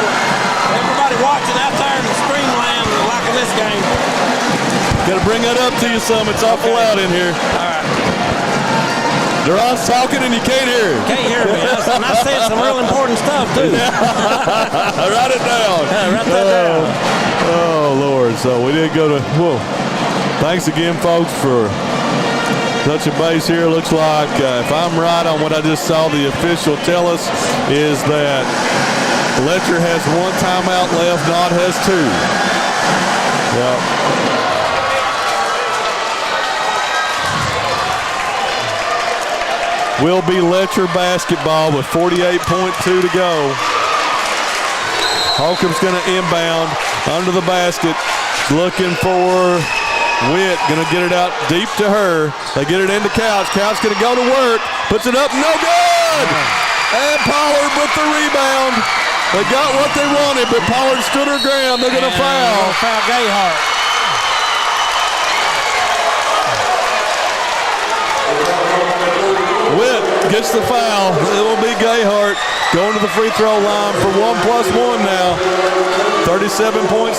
everybody watching out there in the streamland liking this game. Got to bring that up to you some. It's awful loud in here. All right. Duran's talking and you can't hear him. Can't hear me. And I said some real important stuff, too. Write it down. Write that down. Oh, Lord. So we did go to, whoa. Thanks again, folks, for touching base here. Looks like, if I'm right on what I just saw, the official tell us is that Letcher has one timeout left. Knott has two. Yep. Will be Letcher basketball with 48.2 to go. Holcomb's going to inbound under the basket, looking for Witt. Going to get it out deep to her. They get it into Couch. Couch going to go to work. Puts it up. No good. And Pollard with the rebound. They got what they wanted, but Pollard stood her ground. They're going to foul. Foul Gayhart. Witt gets the foul. It will be Gayhart going to the free throw line for 1+1 now. 37.7.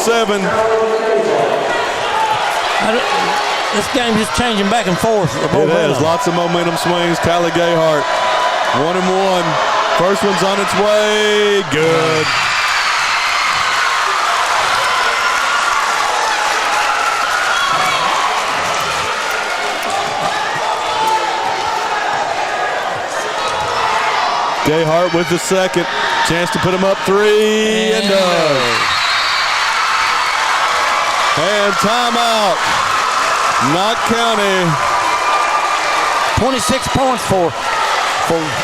This game is changing back and forth. It has lots of momentum swings. Kylie Gayhart, 1-1. First one's on its way. Good. Gayhart with the second. Chance to put him up three and does. And timeout. Knott County. 26 points for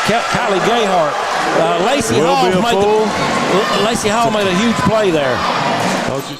Kylie Gayhart. Lacey Hall made a huge play there.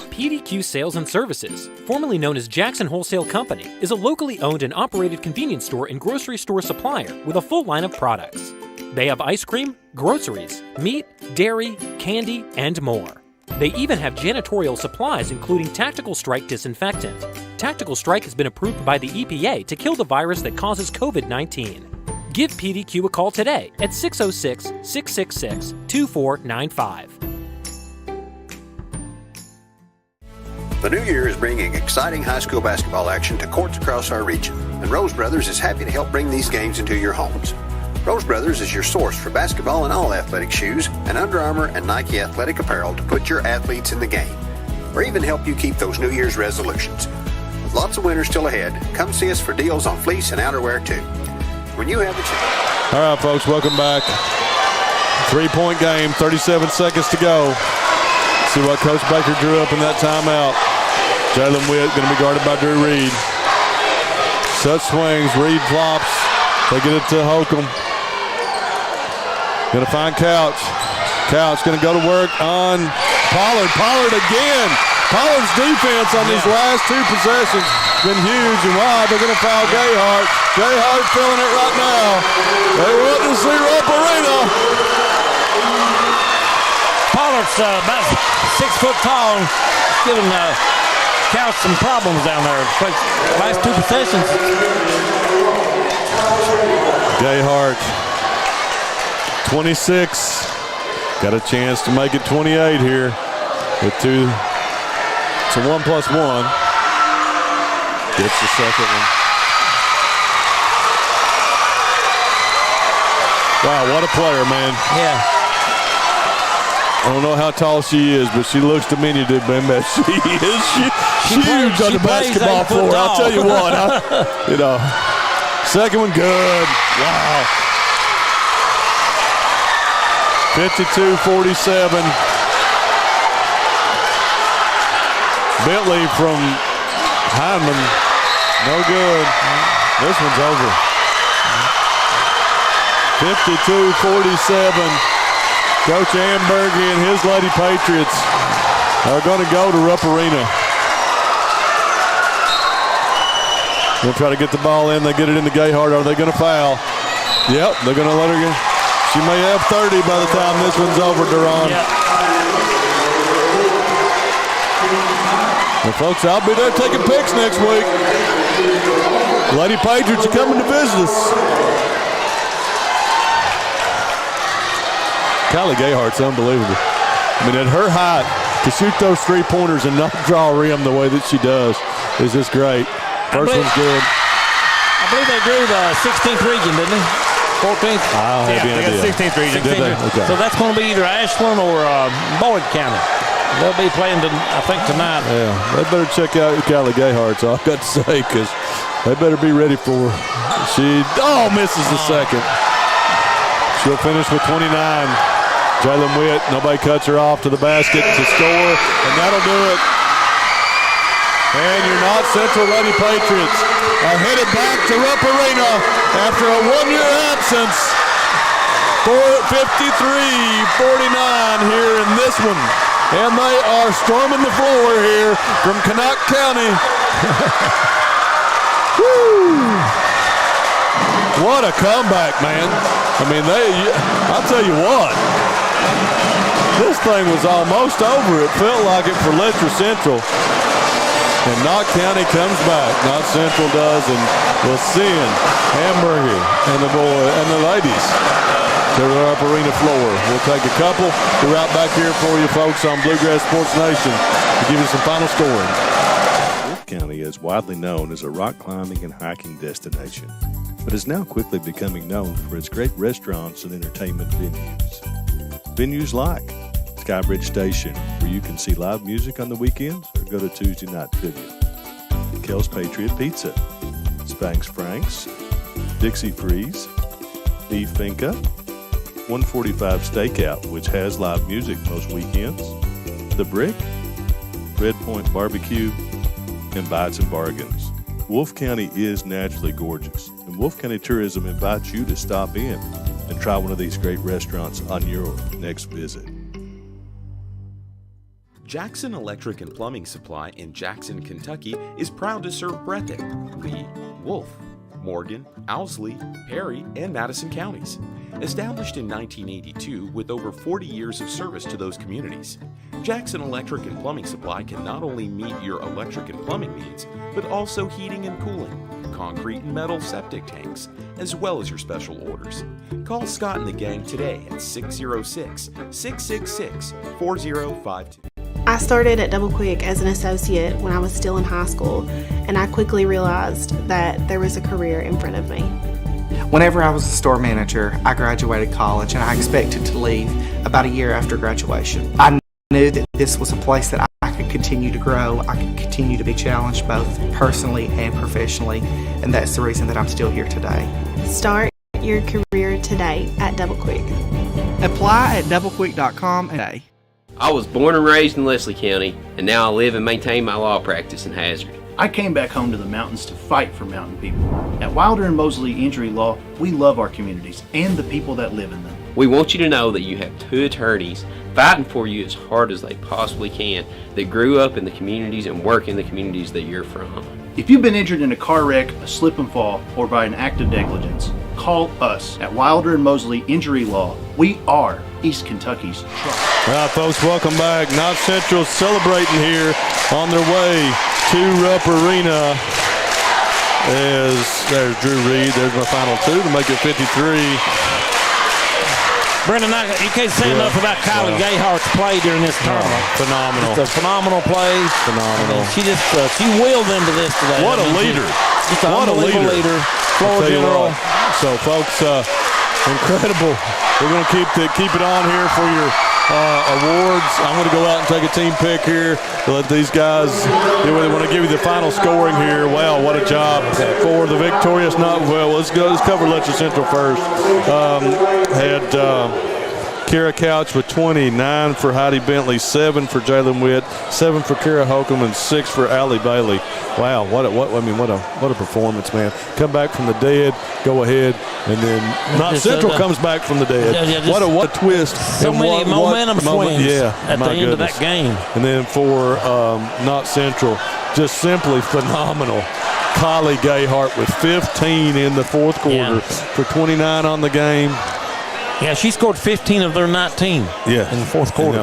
PDQ Sales and Services, formerly known as Jackson Wholesale Company, is a locally owned and operated convenience store and grocery store supplier with a full line of products. They have ice cream, groceries, meat, dairy, candy, and more. They even have janitorial supplies including Tactical Strike disinfectant. Tactical Strike has been approved by the EPA to kill the virus that causes COVID-19. Give PDQ a call today at 606-666-2495. The new year is bringing exciting high school basketball action to courts across our region, and Rose Brothers is happy to help bring these games into your homes. Rose Brothers is your source for basketball and all athletic shoes and Under Armour and Nike athletic apparel to put your athletes in the game, or even help you keep those New Year's resolutions. With lots of winters still ahead, come see us for deals on fleece and outerwear too. When you have the chance. All right, folks, welcome back. 3-point game, 37 seconds to go. See what Coach Baker drew up in that timeout. Jalen Witt going to be guarded by Drew Reed. Such swings. Reed flops. They get it to Holcomb. Going to find Couch. Couch going to go to work on Pollard. Pollard again. Pollard's defense on these last two possessions been huge. And wow, they're going to foul Gayhart. Gayhart feeling it right now. They want to see Rupp Arena. Pollard's about 6 foot tall, giving Couch some problems down there. Last two possessions. Gayhart, 26. Got a chance to make it 28 here with two. It's a 1+1. Gets the second one. Wow, what a player, man. Yeah. I don't know how tall she is, but she looks diminutive, man. She is huge on the basketball floor. I'll tell you what. Second one good. Wow. 52-47. Bentley from Hyden. No good. This one's over. 52-47. Coach Amberger and his Lady Patriots are going to go to Rupp Arena. They'll try to get the ball in. They get it into Gayhart. Are they going to foul? Yep, they're going to let her go. She may have 30 by the time this one's over, Duran. Yep. Well, folks, I'll be there taking pics next week. Lady Patriots are coming to visit us. Kylie Gayhart's unbelievable. I mean, at her height, to shoot those three-pointers and not draw a rim the way that she does is just great. First one's good. I believe they drew the 16th region, didn't they? 14th? I don't have any idea. 16th region. Did they? Okay. So that's going to be either Ashland or Boyd County. They'll be playing, I think, tonight. Yeah, they better check out Kylie Gayhart, so I've got to say, because they better be ready for her. She misses the second. She'll finish with 29. Jalen Witt, nobody cuts her off to the basket to score, and that'll do it. And your Knott Central Lady Patriots are headed back to Rupp Arena after a one-year absence. 53-49 here in this one. And they are storming the floor here from Knott County. Woo! What a comeback, man. I mean, I'll tell you what. This thing was almost over. It felt like it for Letcher Central. And Knott County comes back. Knott Central does, and we'll send Hamburger and the ladies to the Rupp Arena floor. We'll take a couple. We're right back here for you folks on Bluegrass Sports Nation to give you some final scoring. Wolfe County is widely known as a rock climbing and hiking destination, but is now quickly becoming known for its great restaurants and entertainment venues. Venues like Skybridge Station, where you can see live music on the weekends or go to Tuesday night trivia. Kel's Patriot Pizza, Spanx Frank's, Dixie Freeze, E Finca, 145 Stakeout, which has live music most weekends, The Brick, Red Point Barbecue, and Bites and Bargains. Wolfe County is naturally gorgeous, and Wolfe County Tourism invites you to stop in and try one of these great restaurants on your next visit. Jackson Electric and Plumbing Supply in Jackson, Kentucky is proud to serve Breathitt, Lee, Wolfe, Morgan, Owsley, Perry, and Madison counties. Established in 1982 with over 40 years of service to those communities, Jackson Electric and Plumbing Supply can not only meet your electric and plumbing needs, but also heating and cooling, concrete and metal septic tanks, as well as your special orders. Call Scott and the gang today at 606-666-4052. I started at Double Quick as an associate when I was still in high school, and I quickly realized that there was a career in front of me. Whenever I was a store manager, I graduated college and I expected to leave about a year after graduation. I knew that this was a place that I could continue to grow, I could continue to be challenged both personally and professionally, and that's the reason that I'm still here today. Start your career today at Double Quick. Apply at doublequick.com today. I was born and raised in Leslie County, and now I live and maintain my law practice in Hazard. I came back home to the mountains to fight for mountain people. At Wilder and Mosley Injury Law, we love our communities and the people that live in them. We want you to know that you have two attorneys fighting for you as hard as they possibly can that grew up in the communities and work in the communities that you're from. If you've been injured in a car wreck, a slip and fall, or by an act of negligence, call us at Wilder and Mosley Injury Law. We are East Kentucky's trust. All right, folks, welcome back. Knott Central celebrating here on their way to Rupp Arena. There's Drew Reed. There's my final two to make it 53. Brendan, you can't say enough about Kylie Gayhart's play during this tournament. Phenomenal. Just a phenomenal play. Phenomenal. She just she willed them to this today. What a leader. Just an unbelievable leader. Floor general. So, folks, incredible. We're going to keep it on here for your awards. I'm going to go out and take a team pick here to let these guys do what they want to give you the final scoring here. Wow, what a job for the victorious Knott. Well, let's cover Letcher Central first. Had Kara Couch with 20, 9 for Heidi Bentley, 7 for Jalen Witt, 7 for Kara Holcomb, and 6 for Allie Bailey. Wow, what a performance, man! Come back from the dead, go ahead, and then Knott Central comes back from the dead. What a twist! So many momentum swings at the end of that game. And then for Knott Central, just simply phenomenal. Kylie Gayhart with 15 in the fourth quarter for 29 on the game. Yeah, she scored 15 of their 19 in the fourth quarter.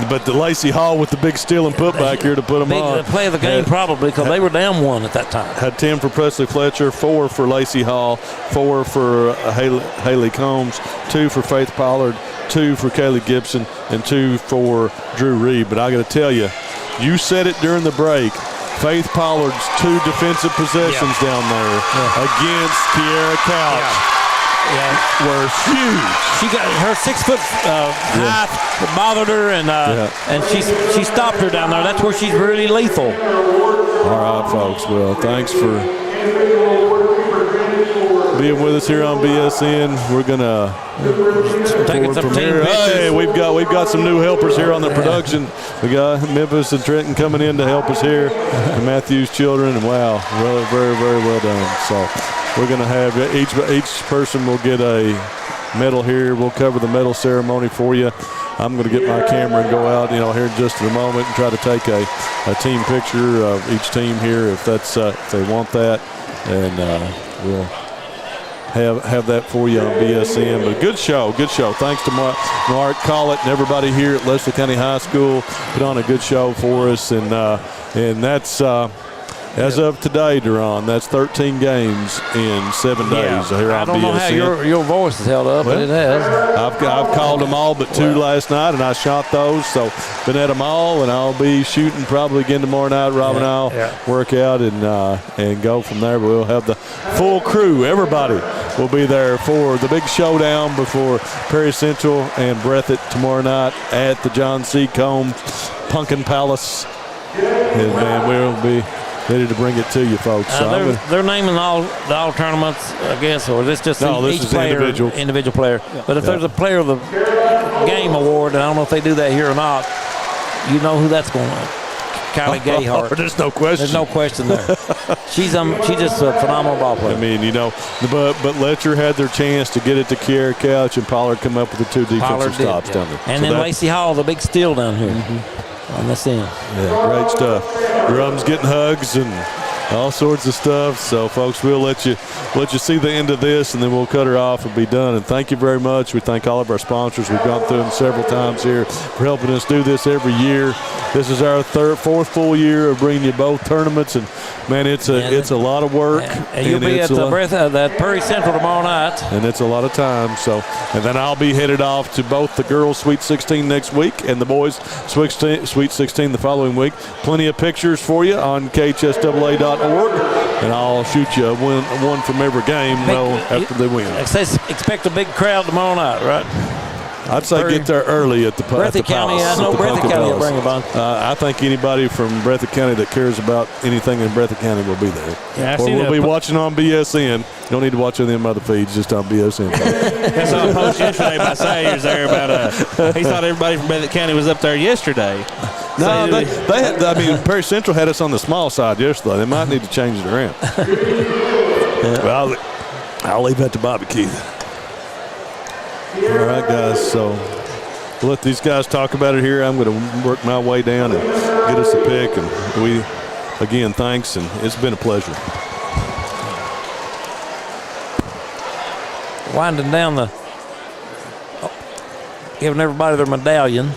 But the Lacey Hall with the big steal and putback here to put them on. Big play of the game probably because they were down 1 at that time. Had 10 for Presley Fletcher, 4 for Lacey Hall, 4 for Haley Combs, 2 for Faith Pollard, 2 for Kaylee Gibson, and 2 for Drew Reed. But I got to tell you, you said it during the break. Faith Pollard's 2 defensive possessions down there against Kiara Couch. Were huge. She got her 6 foot height bothered her, and she stopped her down there. That's where she's really lethal. All right, folks. Well, thanks for being with us here on BSN. We're gonna take some team pictures. Hey, we've got some new helpers here on the production. We got Memphis and Trenton coming in to help us here, and Matthews children. And wow, really, very, very well done. So. We're going to have each person will get a medal here. We'll cover the medal ceremony for you. I'm going to get my camera and go out, here in just a moment and try to take a team picture of each team here if that's if they want that, and we'll have that for you on BSN. But good show. Thanks to Mark Collett and everybody here at Leslie County High School. Put on a good show for us, and that's. As of today, Duran, that's 13 games in 7 days here on BSN. I don't know how your voice is held up, but it has. I've called them all but 2 last night, and I shot those. So been at them all, and I'll be shooting probably again tomorrow night. Rob and I'll work out and go from there. But we'll have the full crew. Everybody will be there for the big showdown before Perry Central and Breathitt tomorrow night at the John C. Combs Pumpkin Palace. And man, we'll be ready to bring it to you, folks. So they're naming all tournaments, I guess, or is this just each player, individual player? Yeah. But if there's a player of the game award, and I don't know if they do that here or not, you know who that's going on. Kylie Gayhart. There's no question. There's no question there. She's just a phenomenal ball player. I mean, but Letcher had their chance to get it to Kiara Couch, and Pollard come up with the 2 defensive stops down there. And then Lacey Hall, the big steal down here. On this end. Yeah, great stuff. Drums getting hugs and all sorts of stuff. So, folks, we'll let you see the end of this, and then we'll cut her off and be done. And thank you very much. We thank all of our sponsors. We've gone through them several times here for helping us do this every year. This is our fourth full year of bringing you both tournaments, and man, it's a lot of work. And you'll be at that Perry Central tomorrow night. And it's a lot of time. So, and then I'll be headed off to both the girls' Sweet 16 next week and the boys' Sweet 16 the following week. Plenty of pictures for you on KHSAA.org, and I'll shoot you one from every game after they win. Expect a big crowd tomorrow night, right? I'd say get there early at the Breathitt County. I know Breathitt County will bring a bunch. I think anybody from Breathitt County that cares about anything in Breathitt County will be there. Yeah, or we'll be watching on BSN. You don't need to watch any of them other feeds, just on BSN. I saw a post yesterday by Sayers there about he thought everybody from Breathitt County was up there yesterday. No, they had. I mean, Perry Central had us on the small side yesterday. They might need to change it around. Well, I'll leave that to Bobby Keith. All right, guys. So we'll let these guys talk about it here. I'm going to work my way down and get us a pick. And we, again, thanks, and it's been a pleasure. Winding down giving everybody their medallion.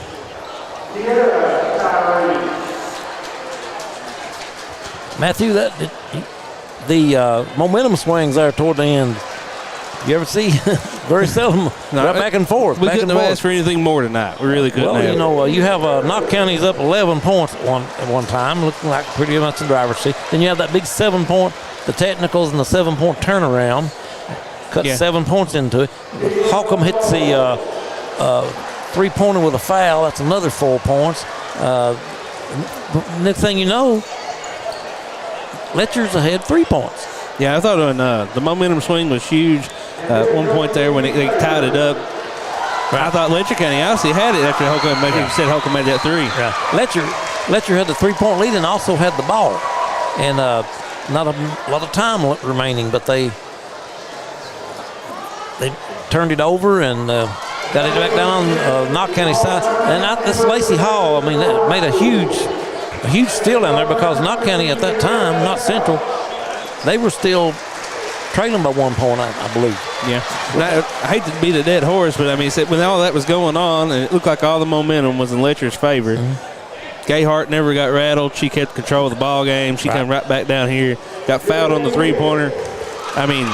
Matthew, the momentum swings there toward the end. You ever see? Very seldom. Right back and forth. We couldn't have asked for anything more tonight. We really couldn't. Well, you have Knott County's up 11 points at one time, looking like pretty much the driver's seat. Then you have that big 7-point, the technicals and the 7-point turnaround. Cut 7 points into it. Holcomb hits the 3-pointer with a foul. That's another 4 points. Next thing you know, Letcher's ahead 3 points. Yeah, I thought the momentum swing was huge. At one point there when they tied it up, I thought Letcher County honestly had it after Holcomb made that 3. Yeah. Letcher had the 3-point lead and also had the ball. And not a lot of time remaining, but they turned it over and got it back down on Knott County side. And this Lacey Hall, I mean, that made a huge steal down there because Knott County at that time, Knott Central, they were still trailing by 1 point, I believe. Yeah. I hate to beat a dead horse, but I mean, when all that was going on, and it looked like all the momentum was in Letcher's favor. Gayhart never got rattled. She kept control of the ball game. She came right back down here, got fouled on the 3-pointer. I mean,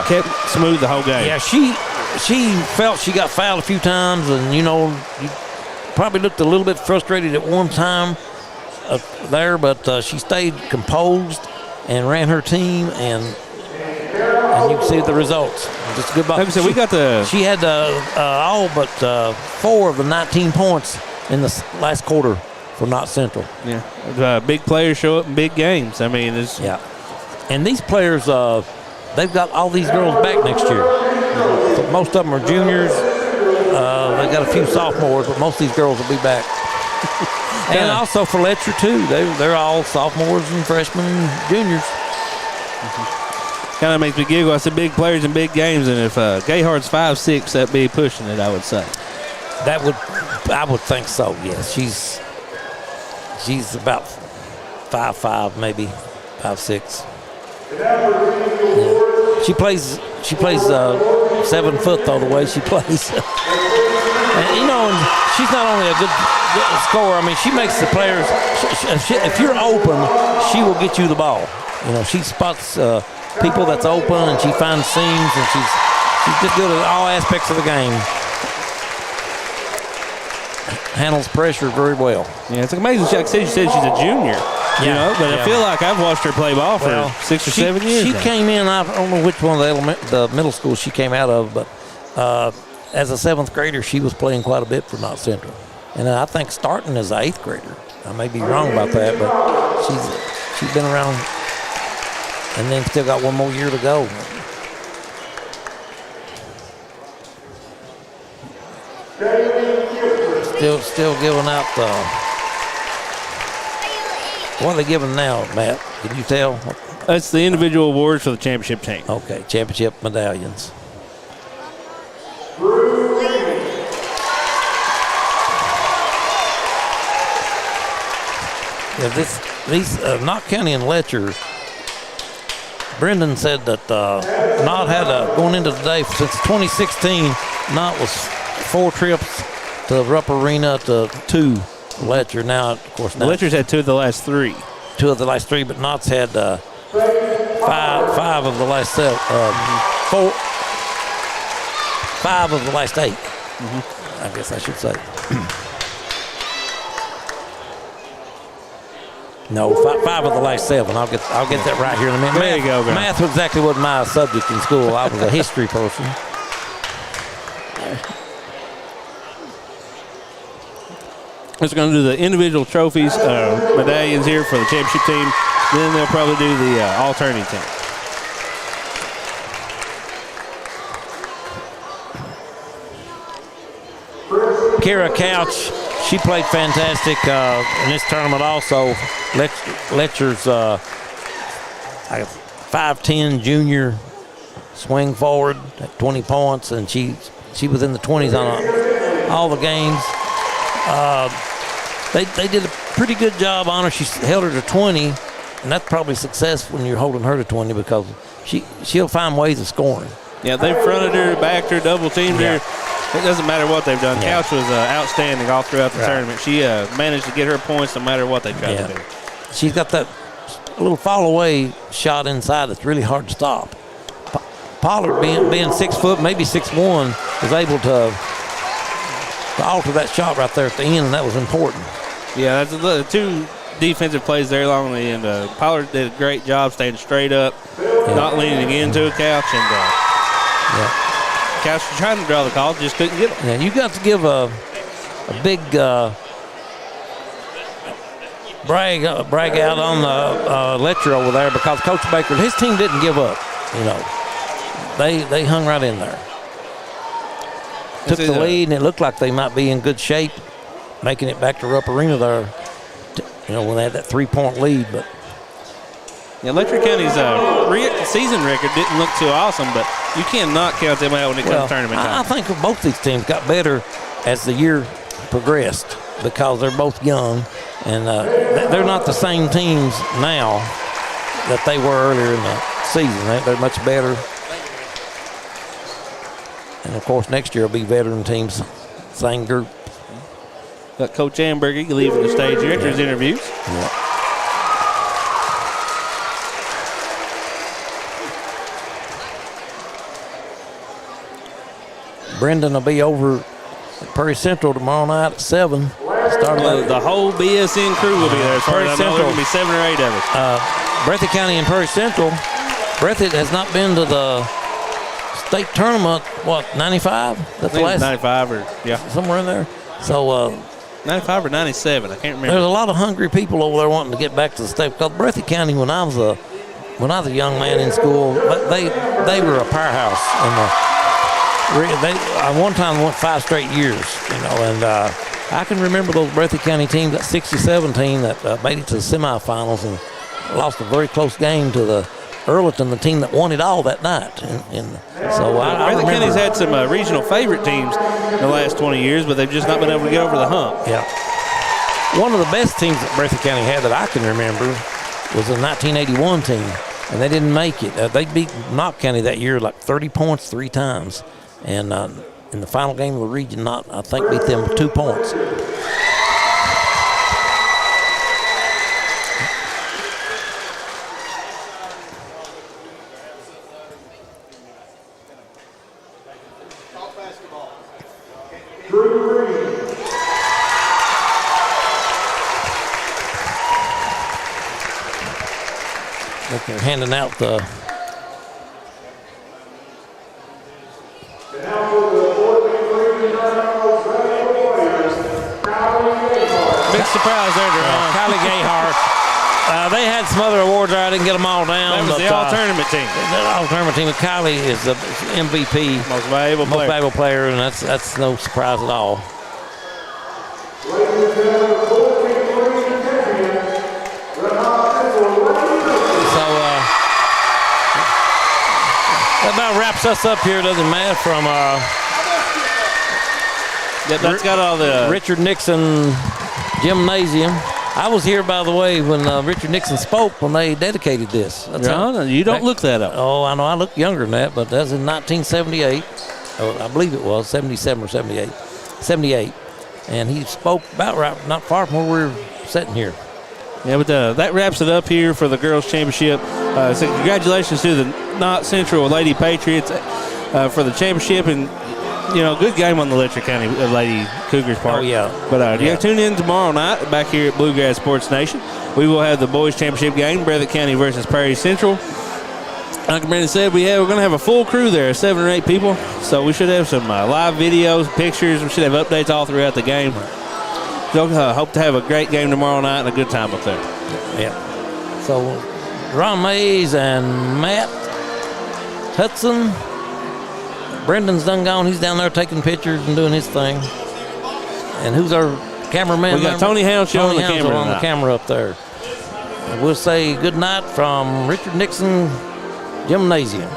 kept smooth the whole game. Yeah, she felt she got fouled a few times, and you probably looked a little bit frustrated at one time there, but she stayed composed and ran her team, and you can see the results. Just a good ball. Like I said, she had all but 4 of the 19 points in the last quarter for Knott Central. Yeah, big players show up in big games. I mean, and these players, they've got all these girls back next year. So most of them are juniors. They got a few sophomores, but most of these girls will be back. And also for Letcher too, they're all sophomores and freshmen and juniors. Kind of makes me giggle. I said big players in big games, and if Gayhart's 5'6", that'd be pushing it, I would say. I would think so. Yes, she's about 5'5", maybe 5'6". Yeah. She plays 7 foot though, the way she plays. And she's not only a good scorer. I mean, she makes the players. If you're open, she will get you the ball. She spots people that's open, and she finds seams, and she's just good at all aspects of the game. Handles pressure very well. Yeah, it's amazing. Like I said, she's a junior. But I feel like I've watched her play ball for 6 or 7 years. She came in. I don't know which one of the middle schools she came out of, but as a 7th grader, she was playing quite a bit for Knott Central, and I think starting as an 8th grader. I may be wrong about that, but she's been around, and then still got 1 more year to go. Still giving out what are they giving now, Matt? Can you tell? That's the individual awards for the championship team. Okay, championship medallions. Yeah, these Knott County and Letcher. Brendan said that Knott had going into today since 2016. Knott was 4 trips to Rupp Arena to 2 Letcher. Now, of course, Letcher's had 2 of the last 3. 2 of the last 3, but Knott's had 5 of the last 7. 5 of the last 8. I guess I should say. No, 5 of the last 7. I'll get that right here in a minute. There you go, guys. Math exactly wasn't my subject in school. I was a history person. We're going to do the individual trophies, medallions here for the championship team. Then they'll probably do the alternative team. Kara Couch, she played fantastic in this tournament also. Letcher's 5'10" junior swing forward at 20 points, and she was in the 20s on all the games. They did a pretty good job on her. She held her to 20, and that's probably success when you're holding her to 20 because she'll find ways of scoring. Yeah, they fronted her, backed her, double teamed her. It doesn't matter what they've done. Yeah. Couch was outstanding all throughout the tournament. She managed to get her points no matter what they tried to do. She's got that little fall away shot inside that's really hard to stop. Pollard, being 6 foot, maybe 6'1", was able to alter that shot right there at the end, and that was important. Yeah, that's the two defensive plays there along the end. Pollard did a great job staying straight up, not leaning into a Couch, and Couch was trying to draw the call, just couldn't get it. Yeah, you got to give a big brag out on the Letcher over there because Coach Baker, his team didn't give up. They hung right in there. Took the lead, and it looked like they might be in good shape, making it back to Rupp Arena there. When they had that 3-point lead, but. Yeah, Letcher County's season record didn't look too awesome, but you cannot count them out when it comes to tournament time. I think both these teams got better as the year progressed because they're both young, and they're not the same teams now that they were earlier in the season. They're much better. And, of course, next year will be veteran teams, same group. Got Coach Amberger leaving the stage here after his interviews. Yeah. Brendan will be over at Prairie Central tomorrow night at 7. The whole BSN crew will be there. As far as I know, there will be 7 or 8 of us. Breathitt County and Prairie Central. Breathitt has not been to the state tournament, 95? That's the last 95 or, somewhere in there. So 95 or 97, I can't remember. There's a lot of hungry people over there wanting to get back to the state because Breathitt County, when I was a young man in school, they were a powerhouse. They one time went 5 straight years, and I can remember those Breathitt County teams, that 67 team that made it to the semifinals and lost a very close game to the Earleton, the team that won it all that night. Breathitt County's had some regional favorite teams in the last 20 years, but they've just not been able to get over the hump. Yeah. One of the best teams that Breathitt County had that I can remember was the 1981 team, and they didn't make it. They beat Knott County that year like 30 points 3 times. And in the final game of the region, Knott, I think, beat them 2 points. They're handing out the big surprise there, Kylie Gayhart. They had some other awards there. I didn't get them all down. That was the all-tournament team. The all-tournament team. Kylie is the MVP. Most valuable player, and that's no surprise at all. That about wraps us up here, doesn't Matt? From that's got all the Richard Nixon Gymnasium. I was here, by the way, when Richard Nixon spoke when they dedicated this. You don't look that up. Oh, I know. I look younger than that, but that was in 1978. I believe it was 77 or 78. 78. And he spoke about right, not far from where we're sitting here. Yeah, but that wraps it up here for the girls' championship. So congratulations to the Knott Central Lady Patriots for the championship, and good game on the Letcher County Lady Cougars part. Oh yeah. But tune in tomorrow night back here at Bluegrass Sports Nation. We will have the boys' championship game, Breathitt County versus Prairie Central. Like Brandon said, we're going to have a full crew there, 7 or 8 people. So we should have some live videos, pictures. We should have updates all throughout the game. So hope to have a great game tomorrow night and a good time up there. Yeah. So Ron Mays and Matt Hudson. Brendan's done gone. He's down there taking pictures and doing his thing. And who's our cameraman. We got Tony Hounshaw on the Hounshaw camera on the tonight. camera up there. And we'll say good night from Richard Nixon Gymnasium.